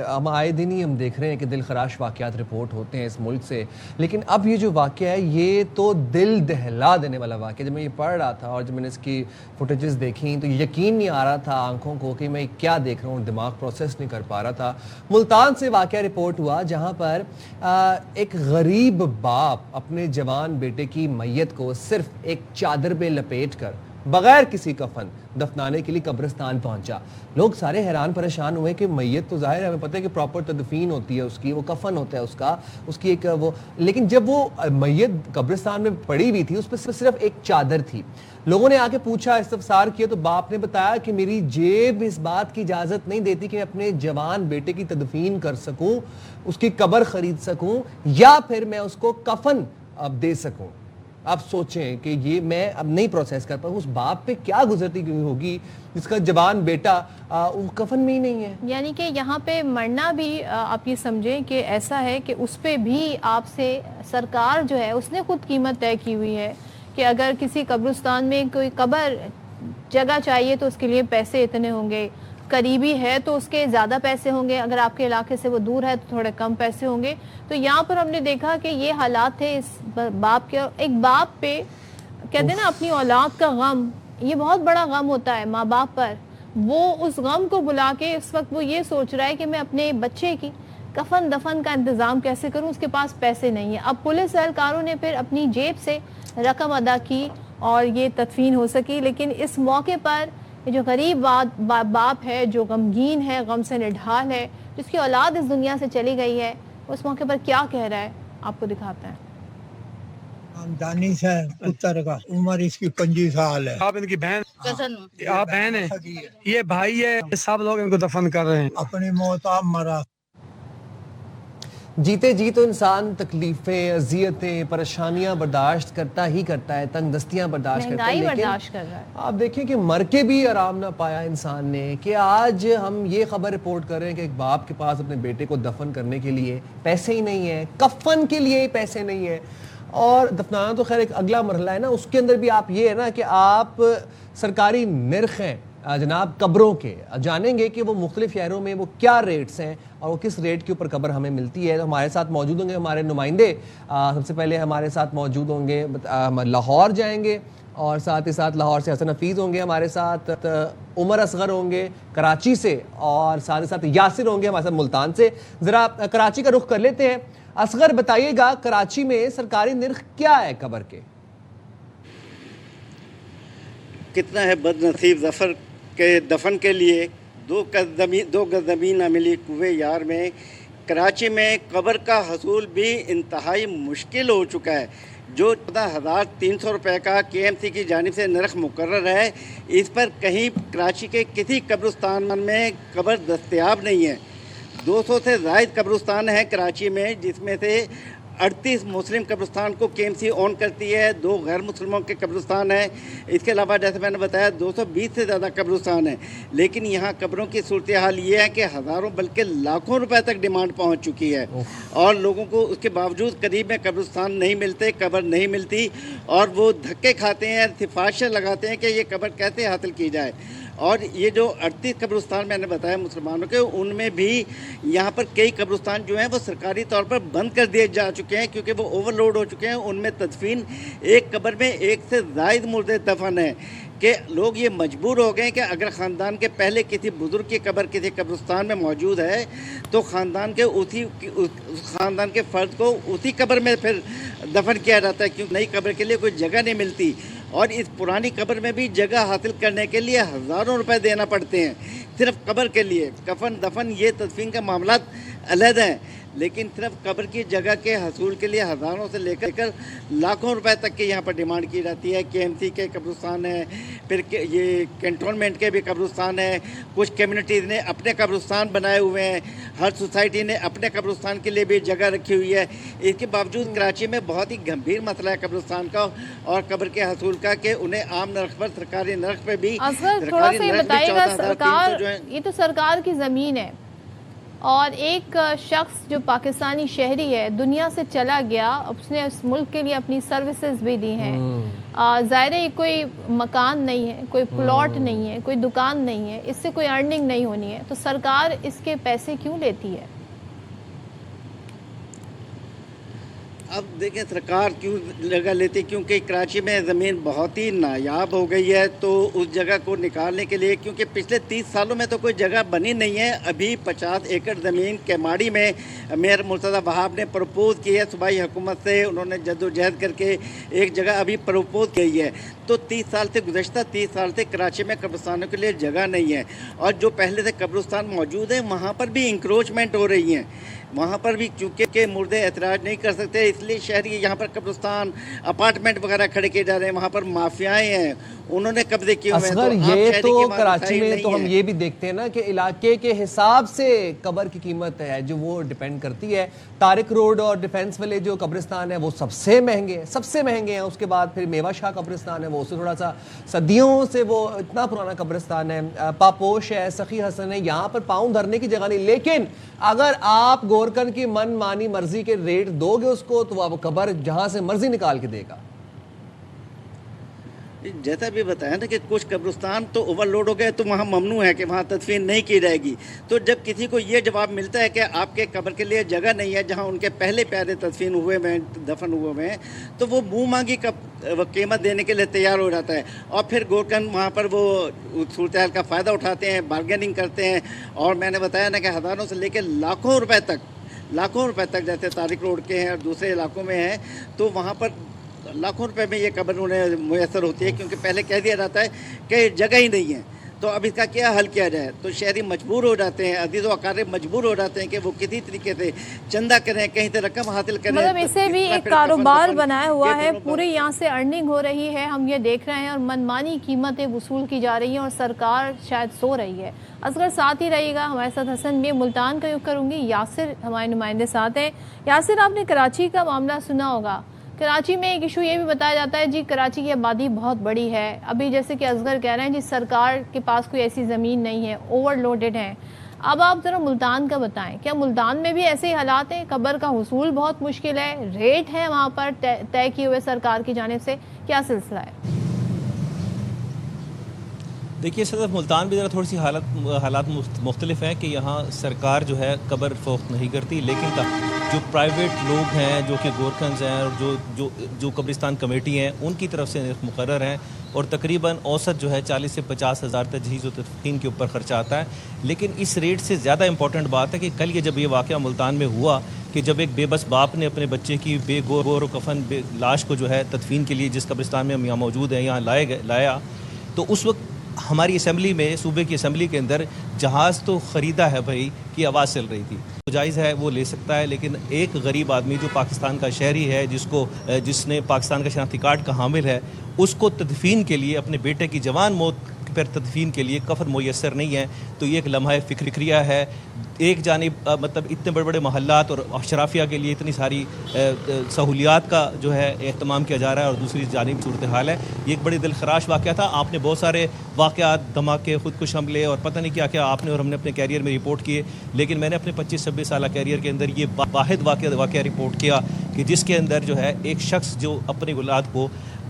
ہم آئے دن ہی ہم دیکھ رہے ہیں کہ دل خراش واقعات رپورٹ ہوتے ہیں اس ملک سے، لیکن اب یہ جو واقعہ ہے یہ تو دل دہلا دینے والا واقعہ. جب میں یہ پڑھ رہا تھا اور جب میں نے اس کی فوٹیجز دیکھیں تو یقین نہیں آ رہا تھا آنکھوں کو کہ میں کیا دیکھ رہا ہوں، دماغ پروسیس نہیں کر پا رہا تھا. ملتان سے واقعہ رپورٹ ہوا جہاں پر ایک غریب باپ اپنے جوان بیٹے کی میت کو صرف ایک چادر پہ لپیٹ کر بغیر کسی کفن دفنانے کے لیے قبرستان پہنچا. لوگ سارے حیران پریشان ہوئے کہ میت تو ظاہر ہے ہمیں پتہ ہے کہ پراپر تدفین ہوتی ہے اس کی، وہ کفن ہوتا ہے اس کی ایک وہ، لیکن جب وہ میت قبرستان میں پڑی ہوئی تھی اس پہ صرف ایک چادر تھی. لوگوں نے آ کے پوچھا، استفسار کیا تو باپ نے بتایا کہ میری جیب اس بات کی اجازت نہیں دیتی کہ میں اپنے جوان بیٹے کی تدفین کر سکوں، اس کی قبر خرید سکوں یا پھر میں اس کو کفن اب دے سکوں. آپ سوچیں کہ یہ میں اب نہیں پروسیس کر پاؤں، اس باپ پہ کیا گزرتی ہوگی جس کا جوان بیٹا کفن میں ہی نہیں ہے. یعنی کہ یہاں پہ مرنا بھی آپ یہ سمجھیں کہ ایسا ہے کہ اس پہ بھی آپ سے سرکار جو ہے اس نے خود قیمت طے کی ہوئی ہے کہ اگر کسی قبرستان میں کوئی قبر جگہ چاہیے تو اس کے لیے پیسے اتنے ہوں گے، قریبی ہے تو اس کے زیادہ پیسے ہوں گے، اگر آپ کے علاقے سے وہ دور ہے تو تھوڑے کم پیسے ہوں گے. تو یہاں پر ہم نے دیکھا کہ یہ حالات تھے اس باپ کے. ایک باپ پہ کہتے ہیں نا اپنی اولاد کا غم، یہ بہت بڑا غم ہوتا ہے ماں باپ پر. وہ اس غم کو بلا کے اس وقت وہ یہ سوچ رہا ہے کہ میں اپنے بچے کی کفن دفن کا انتظام کیسے کروں، اس کے پاس پیسے نہیں ہیں. اب پولیس اہلکاروں نے پھر اپنی جیب سے رقم ادا کی اور یہ تدفین ہو سکی. لیکن اس موقع پر یہ جو غریب باپ ہے، جو غمگین ہے، غم سے نڈھال ہے، جس کی اولاد اس دنیا سے چلی گئی ہے، اس موقع پر کیا کہہ رہا ہے آپ کو دکھاتے ہیں. دانش ہے پتر کا، عمر اس کی 25 سال ہے. آپ ان کی بہن، آپ بہن ہیں، یہ بھائی ہے، سب لوگ ان کو دفن کر رہے ہیں. اپنی موت آپ مرا. جیتے جی تو انسان تکلیفیں، اذیتیں، پریشانیاں برداشت کرتا ہی کرتا ہے، تنگ دستیاں برداشت کرتا ہے، مہنگائی برداشت کر رہا ہے. آپ دیکھیں کہ مر کے بھی آرام نہ پایا انسان نے، کہ آج ہم یہ خبر رپورٹ کر رہے ہیں کہ ایک باپ کے پاس اپنے بیٹے کو دفن کرنے کے لیے پیسے ہی نہیں ہیں، کفن کے لیے ہی پیسے نہیں ہیں. اور دفنانا تو خیر ایک اگلا مرحلہ ہے نا، اس کے اندر بھی آپ یہ ہے نا کہ آپ سرکاری نرخ ہیں جناب قبروں کے جانیں گے کہ وہ مختلف شہروں میں وہ کیا ریٹس ہیں اور وہ کس ریٹ کے اوپر قبر ہمیں ملتی ہے. ہمارے ساتھ موجود ہوں گے ہمارے نمائندے. سب سے پہلے ہمارے ساتھ موجود ہوں گے لاہور جائیں گے، اور ساتھ ہی ساتھ لاہور سے حسن حفیظ ہوں گے ہمارے ساتھ، عمر اصغر ہوں گے کراچی سے، اور ساتھ ہی ساتھ یاسر ہوں گے ہمارے ساتھ ملتان سے. ذرا کراچی کا رخ کر لیتے ہیں. اصغر بتائیے گا کراچی میں سرکاری نرخ کیا ہے قبر کے؟ کتنا ہے بد نصیب ظفر کے دفن کے لیے 2 گز زمین نہ ملی کوہ یار میں. کراچی میں قبر کا حصول بھی انتہائی مشکل ہو چکا ہے. جو 14,300 روپے کا KMC کی جانب سے نرخ مقرر ہے، اس پر کہیں کراچی کے کسی قبرستان میں قبر دستیاب نہیں ہے. 200 سے زائد قبرستان ہیں کراچی میں، جس میں سے 38 مسلم قبرستان کو KMC اون کرتی ہے، 2 غیر مسلموں کے قبرستان ہیں. اس کے علاوہ جیسے میں نے بتایا 220 سے زیادہ قبرستان ہیں. لیکن یہاں قبروں کی صورتحال یہ ہے کہ ہزاروں بلکہ لاکھوں روپے تک ڈیمانڈ پہنچ چکی ہے، اور لوگوں کو اس کے باوجود قریب میں قبرستان نہیں ملتے، قبر نہیں ملتی، اور وہ دھکے کھاتے ہیں، سفارشیں لگاتے ہیں کہ یہ قبر کیسے حاصل کی جائے. اور یہ جو 38 قبرستان میں نے بتایا مسلمانوں کے، ان میں بھی یہاں پر کئی قبرستان جو ہیں وہ سرکاری طور پر بند کر دیے جا چکے ہیں، کیونکہ وہ اوور لوڈ ہو چکے ہیں. ان میں تدفین ایک قبر میں 1 سے زائد مردے دفن ہیں، کہ لوگ یہ مجبور ہو گئے کہ اگر خاندان کے پہلے کسی بزرگ کی قبر کسی قبرستان میں موجود ہے تو خاندان کے فرد کو اسی قبر میں پھر دفن کیا جاتا ہے، کیونکہ نئی قبر کے لیے کوئی جگہ نہیں ملتی. اور اس پرانی قبر میں بھی جگہ حاصل کرنے کے لیے ہزاروں روپے دینا پڑتے ہیں صرف قبر کے لیے. کفن دفن یہ تدفین کا معاملات علیحدہ ہیں، لیکن صرف قبر کی جگہ کے حصول کے لیے ہزاروں سے لے کر لاکھوں روپے تک کی یہاں پر ڈیمانڈ کی جاتی ہے. KMC کے قبرستان ہیں، پھر یہ کنٹونمنٹ کے بھی قبرستان ہیں، کچھ کمیونٹیز نے اپنے قبرستان بنائے ہوئے ہیں، ہر سوسائٹی نے اپنے قبرستان کے لیے بھی جگہ رکھی ہوئی ہے. اس کے باوجود کراچی میں بہت ہی گمبھیر مسئلہ ہے قبرستان کا اور قبر کے حصول کا، کہ انہیں عام نرخ پر سرکاری نرخ پہ بھی تھوڑا سا یہ بتائیے گا سرکار، یہ تو سرکار کی زمین ہے اور ایک شخص جو پاکستانی شہری ہے دنیا سے چلا گیا، اس نے اس ملک کے لیے اپنی سروسز بھی دی ہیں. ظاہر ہے کوئی مکان نہیں ہے، کوئی پلاٹ نہیں ہے، کوئی دکان نہیں ہے، اس سے کوئی ارننگ نہیں ہونی ہے، تو سرکار اس کے پیسے کیوں لیتی ہے؟ اب دیکھیں سرکار کیوں جگہ لیتی، کیونکہ کراچی میں زمین بہت ہی نایاب ہو گئی ہے، تو اس جگہ کو نکالنے کے لیے، کیونکہ پچھلے 30 سالوں میں تو کوئی جگہ بنی نہیں ہے. ابھی 50 ایکڑ زمین کیماڑی میں میئر مرتضی وہاب نے پروپوز کی ہے صوبائی حکومت سے، انہوں نے جد و جہد کر کے ایک جگہ ابھی پروپوز کی ہے. تو 30 سال سے گزشتہ 30 سال سے کراچی میں قبرستانوں کے لیے جگہ نہیں ہے، اور جو پہلے سے قبرستان موجود ہیں وہاں پر بھی انکروچمنٹ ہو رہی ہیں. وہاں پر بھی چونکہ مردے اعتراض نہیں کر سکتے، اس لیے شہری یہاں پر قبرستان اپارٹمنٹ وغیرہ کھڑے کیے جا رہے ہیں. وہاں پر مافیائیں ہیں، انہوں نے قبضے کیے ہوئے ہیں. اصغر یہ تو کراچی میں تو ہم یہ بھی دیکھتے ہیں نا کہ علاقے کے حساب سے قبر کی قیمت ہے جو وہ ڈیپینڈ کرتی ہے. طارق روڈ اور ڈیفینس والے جو قبرستان ہیں وہ سب سے مہنگے ہیں. اس کے بعد پھر میوہ شاہ قبرستان ہے، وہ اس سے تھوڑا سا صدیوں سے وہ اتنا پرانا قبرستان ہے. پاپوش ہے، سخی حسن ہے، یہاں پر پاؤں دھرنے کی جگہ نہیں. لیکن اگر آپ گورکن کی من مانی مرضی کے ریٹ دو گے اس کو، تو وہ قبر جہاں سے مرضی نکال کے دے گا. جیسا بھی بتایا نا کہ کچھ قبرستان تو اوور لوڈ ہو گئے تو وہاں ممنوع ہے کہ وہاں تدفین نہیں کی جائے گی. تو جب کسی کو یہ جواب ملتا ہے کہ آپ کے قبر کے لیے جگہ نہیں ہے جہاں ان کے پہلے پیارے تدفین ہوئے ہیں، دفن ہوئے ہیں، تو وہ منہ مانگی قیمت دینے کے لیے تیار ہو جاتا ہے. اور پھر گورکن وہاں پر وہ صورتحال کا فائدہ اٹھاتے ہیں، بارگیننگ کرتے ہیں. اور میں نے بتایا نا کہ ہزاروں سے لے کے لاکھوں روپے تک جیسے طارق روڈ کے ہیں اور دوسرے علاقوں میں ہیں، تو وہاں پر لاکھوں روپے میں یہ قبر انہیں میسر ہوتی ہے، کیونکہ پہلے کہہ دیا جاتا ہے کہ جگہ ہی نہیں ہے. تو اب اس کا کیا حل کیا جائے؟ تو شہری مجبور ہو جاتے ہیں، عزیز و اقارب مجبور ہو جاتے ہیں کہ وہ کسی طریقے سے چندہ کریں، کہیں سے رقم حاصل کریں. مطلب اسے بھی ایک کاروبار بنایا ہوا ہے، پوری یہاں سے ارننگ ہو رہی ہے، ہم یہ دیکھ رہے ہیں، اور منمانی قیمتیں وصول کی جا رہی ہیں اور سرکار شاید سو رہی ہے. اصغر ساتھ ہی رہے گا ہمارے ساتھ. حسن میں ملتان کا رخ کروں گی، یاسر ہمارے نمائندے ساتھ ہیں. یاسر، آپ نے کراچی کا معاملہ سنا ہوگا. کراچی میں ایک ایشو یہ بھی بتایا جاتا ہے جی کراچی کی آبادی بہت بڑی ہے، ابھی جیسے کہ اصغر کہہ رہے ہیں جی سرکار کے پاس کوئی ایسی زمین نہیں ہے، اوور لوڈڈ ہیں. اب آپ ذرا ملتان کا بتائیں، کیا ملتان میں بھی ایسے ہی حالات ہیں؟ قبر کا حصول بہت مشکل ہے، ریٹ ہے وہاں پر طے کیے ہوئے سرکار کی جانب سے، کیا سلسلہ ہے؟ دیکھیے صدر، ملتان بھی ذرا تھوڑی سی حالات مختلف ہیں کہ یہاں سرکار جو ہے قبر فروخت نہیں کرتی، لیکن جو پرائیویٹ لوگ ہیں جو کہ گورکنز ہیں اور جو قبرستان کمیٹی ہیں ان کی طرف سے مقرر ہیں، اور تقریباً اوسط جو ہے 40 سے 50 ہزار تجہیز و تدفین کے اوپر خرچہ آتا ہے. لیکن اس ریٹ سے زیادہ امپورٹنٹ بات ہے کہ کل جب یہ واقعہ ملتان میں ہوا کہ جب ایک بے بس باپ نے اپنے بچے کی بے گور و کفن لاش کو جو ہے تدفین کے لیے جس قبرستان میں ہم یہاں موجود ہیں یہاں لایا، تو اس وقت ہماری اسمبلی میں، صوبے کی اسمبلی کے اندر جہاز تو خریدا ہے بھائی کی آواز چل رہی تھی. جائز ہے وہ لے سکتا ہے، لیکن ایک غریب آدمی جو پاکستان کا شہری ہے، جس نے پاکستان کا شناختی کارڈ کا حامل ہے، اس کو تدفین کے لیے، اپنے بیٹے کی جوان موت پر تدفین کے لیے کفن میسر نہیں ہے. تو یہ ایک لمحہ فکریہ ہے. ایک جانب مطلب اتنے بڑے بڑے محلات اور اشرافیہ کے لیے اتنی ساری سہولیات کا جو ہے اہتمام کیا جا رہا ہے، اور دوسری جانب صورتحال ہے. یہ ایک بڑی دلخراش واقعہ تھا. آپ نے بہت سارے واقعات، دھماکے، خودکش حملے اور پتہ نہیں کیا کیا آپ نے اور ہم نے اپنے کیریئر میں رپورٹ کیے، لیکن میں نے اپنے 25-26 سالہ کیریئر کے اندر یہ واحد واقعہ رپورٹ کیا کہ جس کے اندر جو ہے ایک شخص جو اپنی اولاد کو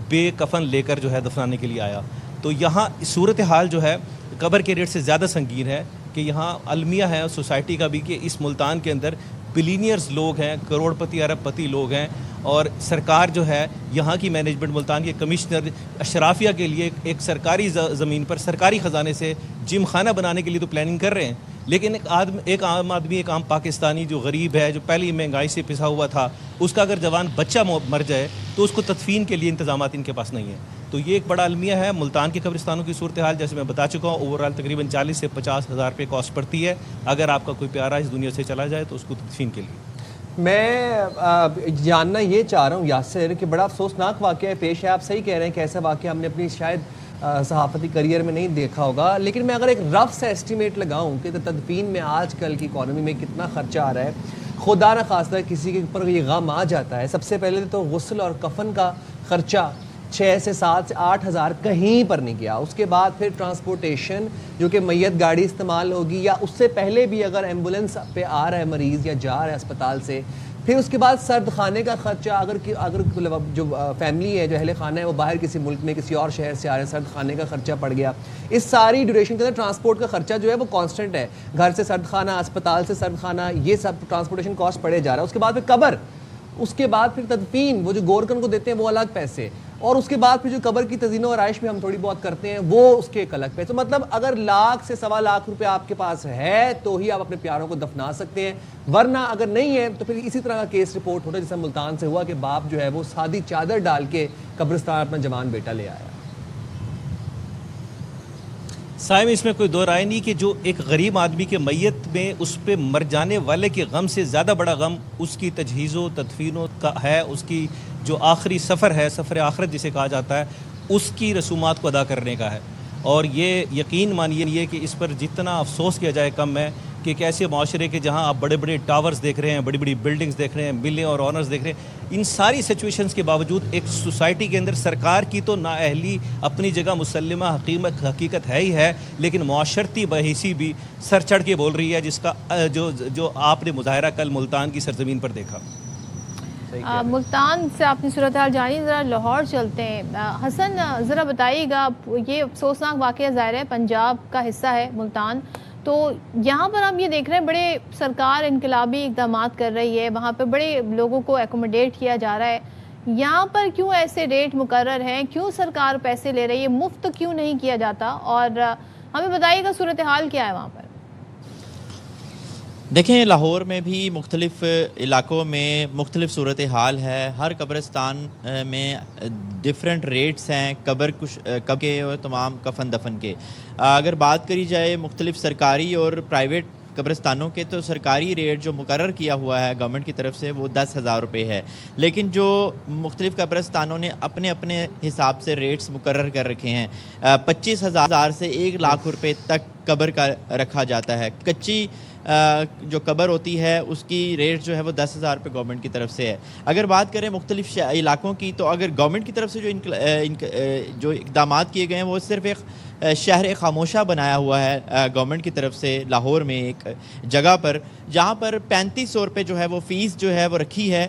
بے کفن لے کر جو ہے دفنانے کے لیے آیا. تو یہاں صورتحال جو ہے قبر کے ریٹ سے زیادہ سنگین ہے کہ یہاں المیہ ہے سوسائٹی کا بھی کہ اس ملتان کے اندر بلینئرز لوگ ہیں، کروڑ پتی ارب پتی لوگ ہیں، اور سرکار جو ہے یہاں کی مینجمنٹ، ملتان کے کمشنر اشرافیہ کے لیے ایک سرکاری زمین پر سرکاری خزانے سے جم خانہ بنانے کے لیے تو پلاننگ کر رہے ہیں، لیکن ایک عام آدمی، ایک عام پاکستانی جو غریب ہے، جو پہلی مہنگائی سے پسا ہوا تھا، اس کا اگر جوان بچہ مر جائے تو اس کو تدفین کے لیے انتظامات ان کے پاس نہیں ہیں. تو یہ ایک بڑا المیہ ہے. ملتان کے قبرستانوں کی صورتحال جیسے میں بتا چکا ہوں، اوورآل تقریباً 40 سے 50 ہزار روپے کاسٹ پڑتی ہے اگر آپ کا کوئی پیارا اس دنیا سے چلا جائے تو اس کو تدفین کے لیے. میں جاننا یہ چاہ رہا ہوں یاسر کہ بڑا افسوسناک واقعہ پیش ہے. آپ صحیح کہہ رہے ہیں کہ ایسا واقعہ ہم نے اپنی شاید صحافتی کریئر میں نہیں دیکھا ہوگا، لیکن میں اگر ایک رف سے ایسٹیمیٹ لگاؤں کہ تدفین میں آج کل کی اکانومی میں کتنا خرچہ آ رہا ہے، خدا نہ خواستہ کسی کے اوپر یہ غم آ جاتا ہے، سب سے پہلے تو غسل اور کفن کا خرچہ 6 سے 7 سے 8 ہزار کہیں پر نہیں گیا. اس کے بعد پھر ٹرانسپورٹیشن جو کہ میت گاڑی استعمال ہوگی، یا اس سے پہلے بھی اگر ایمبولنس پہ آ رہا ہے مریض یا جا رہا ہے اسپتال سے، پھر اس کے بعد سرد خانے کا خرچہ، اگر جو فیملی ہے، جو اہل خانہ ہے، وہ باہر کسی ملک میں کسی اور شہر سے آ رہے ہیں، سرد خانے کا خرچہ پڑ گیا. اس ساری ڈیوریشن کے اندر ٹرانسپورٹ کا خرچہ جو ہے وہ کانسٹنٹ ہے، گھر سے سرد خانہ، اسپتال سے سرد خانہ، یہ سب ٹرانسپورٹیشن کاسٹ پڑے جا رہا ہے. اس کے بعد پھر قبر، اس کے بعد پھر تدفین، وہ جو گورکن کو دیتے ہیں وہ الگ پیسے، اور اس کے بعد پھر جو قبر کی تزئین و آرائش میں ہم تھوڑی بہت کرتے ہیں وہ اس کے ایک الگ پیسے. مطلب اگر 1 لاکھ سے 1.25 لاکھ روپے آپ کے پاس ہے تو ہی آپ اپنے پیاروں کو دفنا سکتے ہیں، ورنہ اگر نہیں ہے تو پھر اسی طرح کا کیس رپورٹ ہوتا ہے جیسا ملتان سے ہوا کہ باپ جو ہے وہ سادی چادر ڈال کے قبرستان اپنا جوان بیٹا لے آیا. سائم، اس میں کوئی دو رائے نہیں کہ جو ایک غریب آدمی کے میت میں اس پہ مر جانے والے کے غم سے زیادہ بڑا غم اس کی تجہیز و تدفینوں کا ہے، اس کی جو آخری سفر ہے، سفر آخرت جسے کہا جاتا ہے، اس کی رسومات کو ادا کرنے کا ہے. اور یہ یقین مانیے کہ اس پر جتنا افسوس کیا جائے کم ہے کہ ایک ایسے معاشرے کے جہاں آپ بڑے بڑے ٹاورز دیکھ رہے ہیں، بڑی بڑی بلڈنگز دیکھ رہے ہیں، ملیں اور آنرز دیکھ رہے ہیں، ان ساری سچویشنز کے باوجود ایک سوسائٹی کے اندر سرکار کی تو نااہلی اپنی جگہ مسلمہ حقیقت ہے ہی ہے، لیکن معاشرتی بحیثی بھی سر چڑھ کے بول رہی ہے، جس کا جو آپ نے مظاہرہ کل ملتان کی سرزمین پر دیکھا. ملتان سے آپ نے صورتحال جانی، ذرا لاہور چلتے ہیں. حسن ذرا بتائیے گا، یہ افسوسناک واقعہ ظاہر ہے پنجاب کا حصہ ہے ملتان، تو یہاں پر ہم یہ دیکھ رہے ہیں بڑے سرکار انقلابی اقدامات کر رہی ہے، وہاں پہ بڑے لوگوں کو ایکوموڈیٹ کیا جا رہا ہے. یہاں پر کیوں ایسے ریٹ مقرر ہیں؟ کیوں سرکار پیسے لے رہی ہے؟ مفت کیوں نہیں کیا جاتا؟ اور ہمیں بتائیے گا صورتحال کیا ہے وہاں پر. دیکھیں لاہور میں بھی مختلف علاقوں میں مختلف صورتحال ہے. ہر قبرستان میں ڈیفرنٹ ریٹس ہیں قبر کے اور تمام کفن دفن کے. اگر بات کری جائے مختلف سرکاری اور پرائیویٹ قبرستانوں کے تو سرکاری ریٹ جو مقرر کیا ہوا ہے گورنمنٹ کی طرف سے وہ 10,000 روپے ہے, لیکن جو مختلف قبرستانوں نے اپنے اپنے حساب سے ریٹس مقرر کر رکھے ہیں. 25,000 سے 1,00,000 روپے تک قبر کا رکھا جاتا ہے. کچی جو قبر ہوتی ہے اس کی ریٹ جو ہے وہ 10,000 روپے گورنمنٹ کی طرف سے ہے. اگر بات کریں مختلف علاقوں کی تو اگر گورنمنٹ کی طرف سے جو اقدامات کیے گئے ہیں وہ صرف ایک شہر خاموشہ بنایا ہوا ہے گورنمنٹ کی طرف سے لاہور میں ایک جگہ پر, جہاں پر 3500 روپے جو ہے وہ فیس جو ہے وہ رکھی ہے.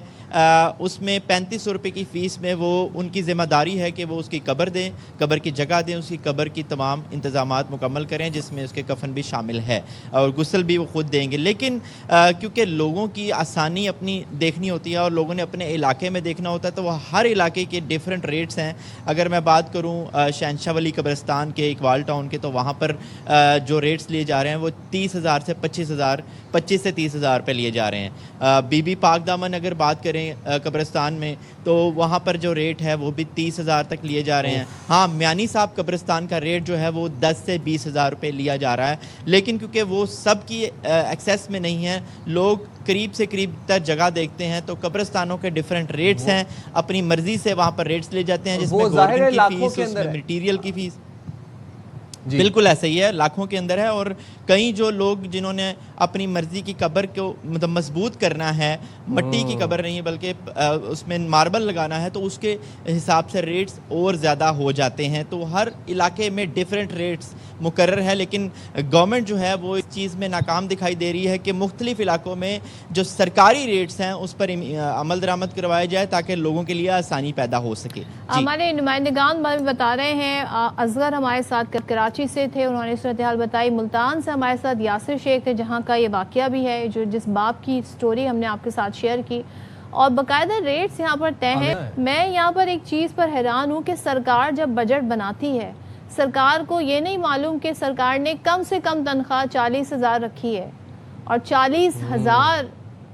اس میں 3500 روپے کی فیس میں وہ ان کی ذمہ داری ہے کہ وہ اس کی قبر دیں, قبر کی جگہ دیں, اس کی قبر کی تمام انتظامات مکمل کریں جس میں اس کے کفن بھی شامل ہے اور غسل بھی وہ خود دیں گے. لیکن کیونکہ لوگوں کی آسانی اپنی دیکھنی ہوتی ہے اور لوگوں نے اپنے علاقے میں دیکھنا ہوتا ہے تو وہ ہر علاقے کے ڈیفرنٹ ریٹس ہیں. اگر میں بات کروں شہنشاہ ولی قبرستان کے اقبال ٹاؤن کے تو وہاں پر جو ریٹس لیے جا رہے ہیں وہ 30,000 سے 25 سے 30,000 روپے لیے جا رہے ہیں. بی بی پاک دامن اگر بات کریں قبرستان میں تو وہاں پر جو ریٹ ہے وہ بھی 30,000 تک لیے جا رہے ہیں. ہاں میانی صاحب قبرستان کا ریٹ جو ہے وہ 10 سے 20,000 روپے لیا جا رہا ہے, لیکن کیونکہ وہ سب کی ایکسیس میں نہیں ہے, لوگ قریب سے قریب تک جگہ دیکھتے ہیں تو قبرستانوں کے ڈیفرنٹ ریٹس ہیں, اپنی مرضی سے وہاں پر ریٹس لے جاتے ہیں جس میں گورنمنٹ کی فیس, اس میں مٹیریل کی فیس. بالکل ایسا ہی ہے, لاکھوں کے اندر ہے. اور کئی جو لوگ جنہوں نے اپنی مرضی کی قبر کو مطلب مضبوط کرنا ہے, مٹی کی قبر نہیں بلکہ اس میں ماربل لگانا ہے تو اس کے حساب سے ریٹس اور زیادہ ہو جاتے ہیں. تو ہر علاقے میں ڈیفرنٹ ریٹس مقرر ہے, لیکن گورنمنٹ جو ہے وہ اس چیز میں ناکام دکھائی دے رہی ہے کہ مختلف علاقوں میں جو سرکاری ریٹس ہیں اس پر عمل درآمد کروایا جائے تاکہ لوگوں کے لیے آسانی پیدا ہو سکے. ہمارے نمائندگان بتا رہے ہیں, اصغر ہمارے ساتھ کراچی سے تھے, انہوں نے صورتحال بتائی. ملتان سے ہمارے ساتھ یاسر شیخ تھے جہاں کا یہ واقعہ بھی ہے, جس باپ کی سٹوری ہم نے آپ کے ساتھ شیئر کی, اور باقاعدہ ریٹس یہاں پر طے ہیں. میں یہاں پر ایک چیز پر حیران ہوں کہ سرکار جب بجٹ بناتی ہے, سرکار کو یہ نہیں معلوم کہ سرکار نے کم سے کم تنخواہ 40,000 رکھی ہے, اور 40,000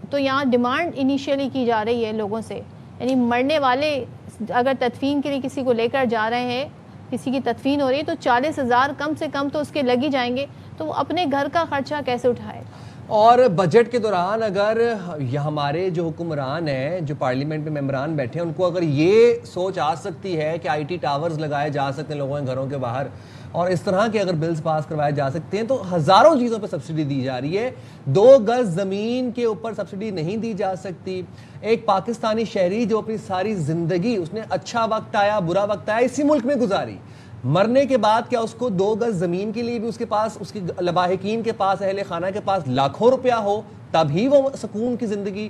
تو یہاں ڈیمانڈ انیشیلی کی جا رہی ہے لوگوں سے. یعنی مرنے والے اگر تدفین کے لیے کسی کو لے کر جا رہے ہیں, کسی کی تدفین ہو رہی ہے تو 40,000 کم سے کم تو اس کے لگ ہی جائیں گے, تو وہ اپنے گھر کا خرچہ کیسے اٹھائے. اور بجٹ کے دوران اگر ہمارے جو حکمران ہیں, جو پارلیمنٹ میں ممبران بیٹھے ہیں, ان کو اگر یہ سوچ آ سکتی ہے کہ IT ٹاورز لگائے جا سکتے ہیں لوگوں کے گھروں کے باہر, اور اس طرح کے اگر بلز پاس کروائے جا سکتے ہیں, تو ہزاروں چیزوں پہ سبسڈی دی جا رہی ہے. 2 گز زمین کے اوپر سبسڈی نہیں دی جا سکتی. ایک پاکستانی شہری جو اپنی ساری زندگی, اس نے اچھا وقت آیا برا وقت آیا اسی ملک میں گزاری, مرنے کے بعد کیا اس کو 2 گز زمین کے لیے بھی اس کے پاس, اس کے لواحقین کے پاس, اہل خانہ کے پاس لاکھوں روپیہ ہو تبھی وہ سکون کی زندگی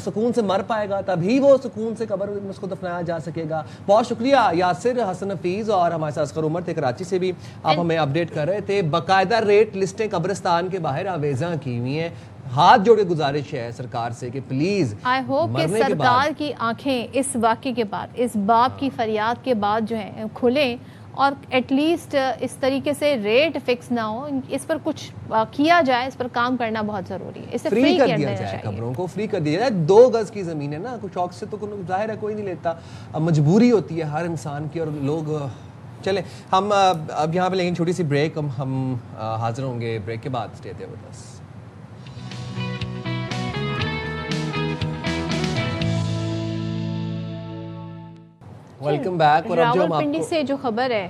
سکون سے مر پائے گا, تبھی وہ سکون سے قبر میں اس کو دفنایا جا سکے گا. بہت شکریہ یاسر, حسن حفیظ اور ہمارے ساتھ اصغر عمر تھے کراچی سے بھی, آپ ہمیں اپڈیٹ کر رہے تھے. باقاعدہ ریٹ لسٹیں قبرستان کے باہر آویزاں کی ہوئی ہیں. ہاتھ جوڑے گزارش ہے سرکار سے کہ پلیز آئی ہوپ کہ سرکار کی آنکھیں اس واقعے کے بعد, اس باپ کی فریاد کے بعد جو ہے کھلیں, اور ایٹ لیسٹ اس طریقے سے ریٹ فکس نہ ہو, اس پر کچھ کیا جائے, اس پر کام کرنا بہت ضروری ہے. اسے فری کر دیا جائے, قبروں کو فری کر دیا جائے. 2 گز کی زمین ہے نا, کچھ شوق سے تو ظاہر ہے کوئی نہیں لیتا, مجبوری ہوتی ہے ہر انسان کی. اور لوگ چلیں ہم اب یہاں پہ لیں گے چھوٹی سی بریک, ہم حاضر ہوں گے بریک کے بعد. Stay there with us. Welcome back. اور اب جو راولپنڈی سے جو خبر ہے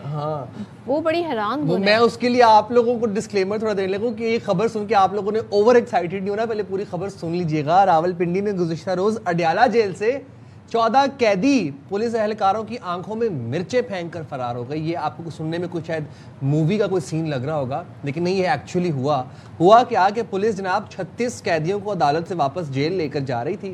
وہ بڑی حیران کن ہے. میں اس کے لیے آپ لوگوں کو ڈسکلیمر تھوڑا دینے لگوں کہ یہ خبر سن کے آپ لوگوں نے اوور ایکسائٹڈ نہیں ہونا, پہلے پوری خبر سن لیجئے گا. راولپنڈی میں گزشتہ روز اڈیالہ جیل سے 14 قیدی پولیس اہلکاروں کی آنکھوں میں مرچیں پھینک کر فرار ہو گئی. یہ آپ کو سننے میں کچھ شاید مووی کا کوئی سین لگ رہا ہوگا, لیکن نہیں, یہ ایکچولی ہوا کیا کہ پولیس جناب 36 قیدیوں کو عدالت سے واپس جیل لے کر جا رہی تھی.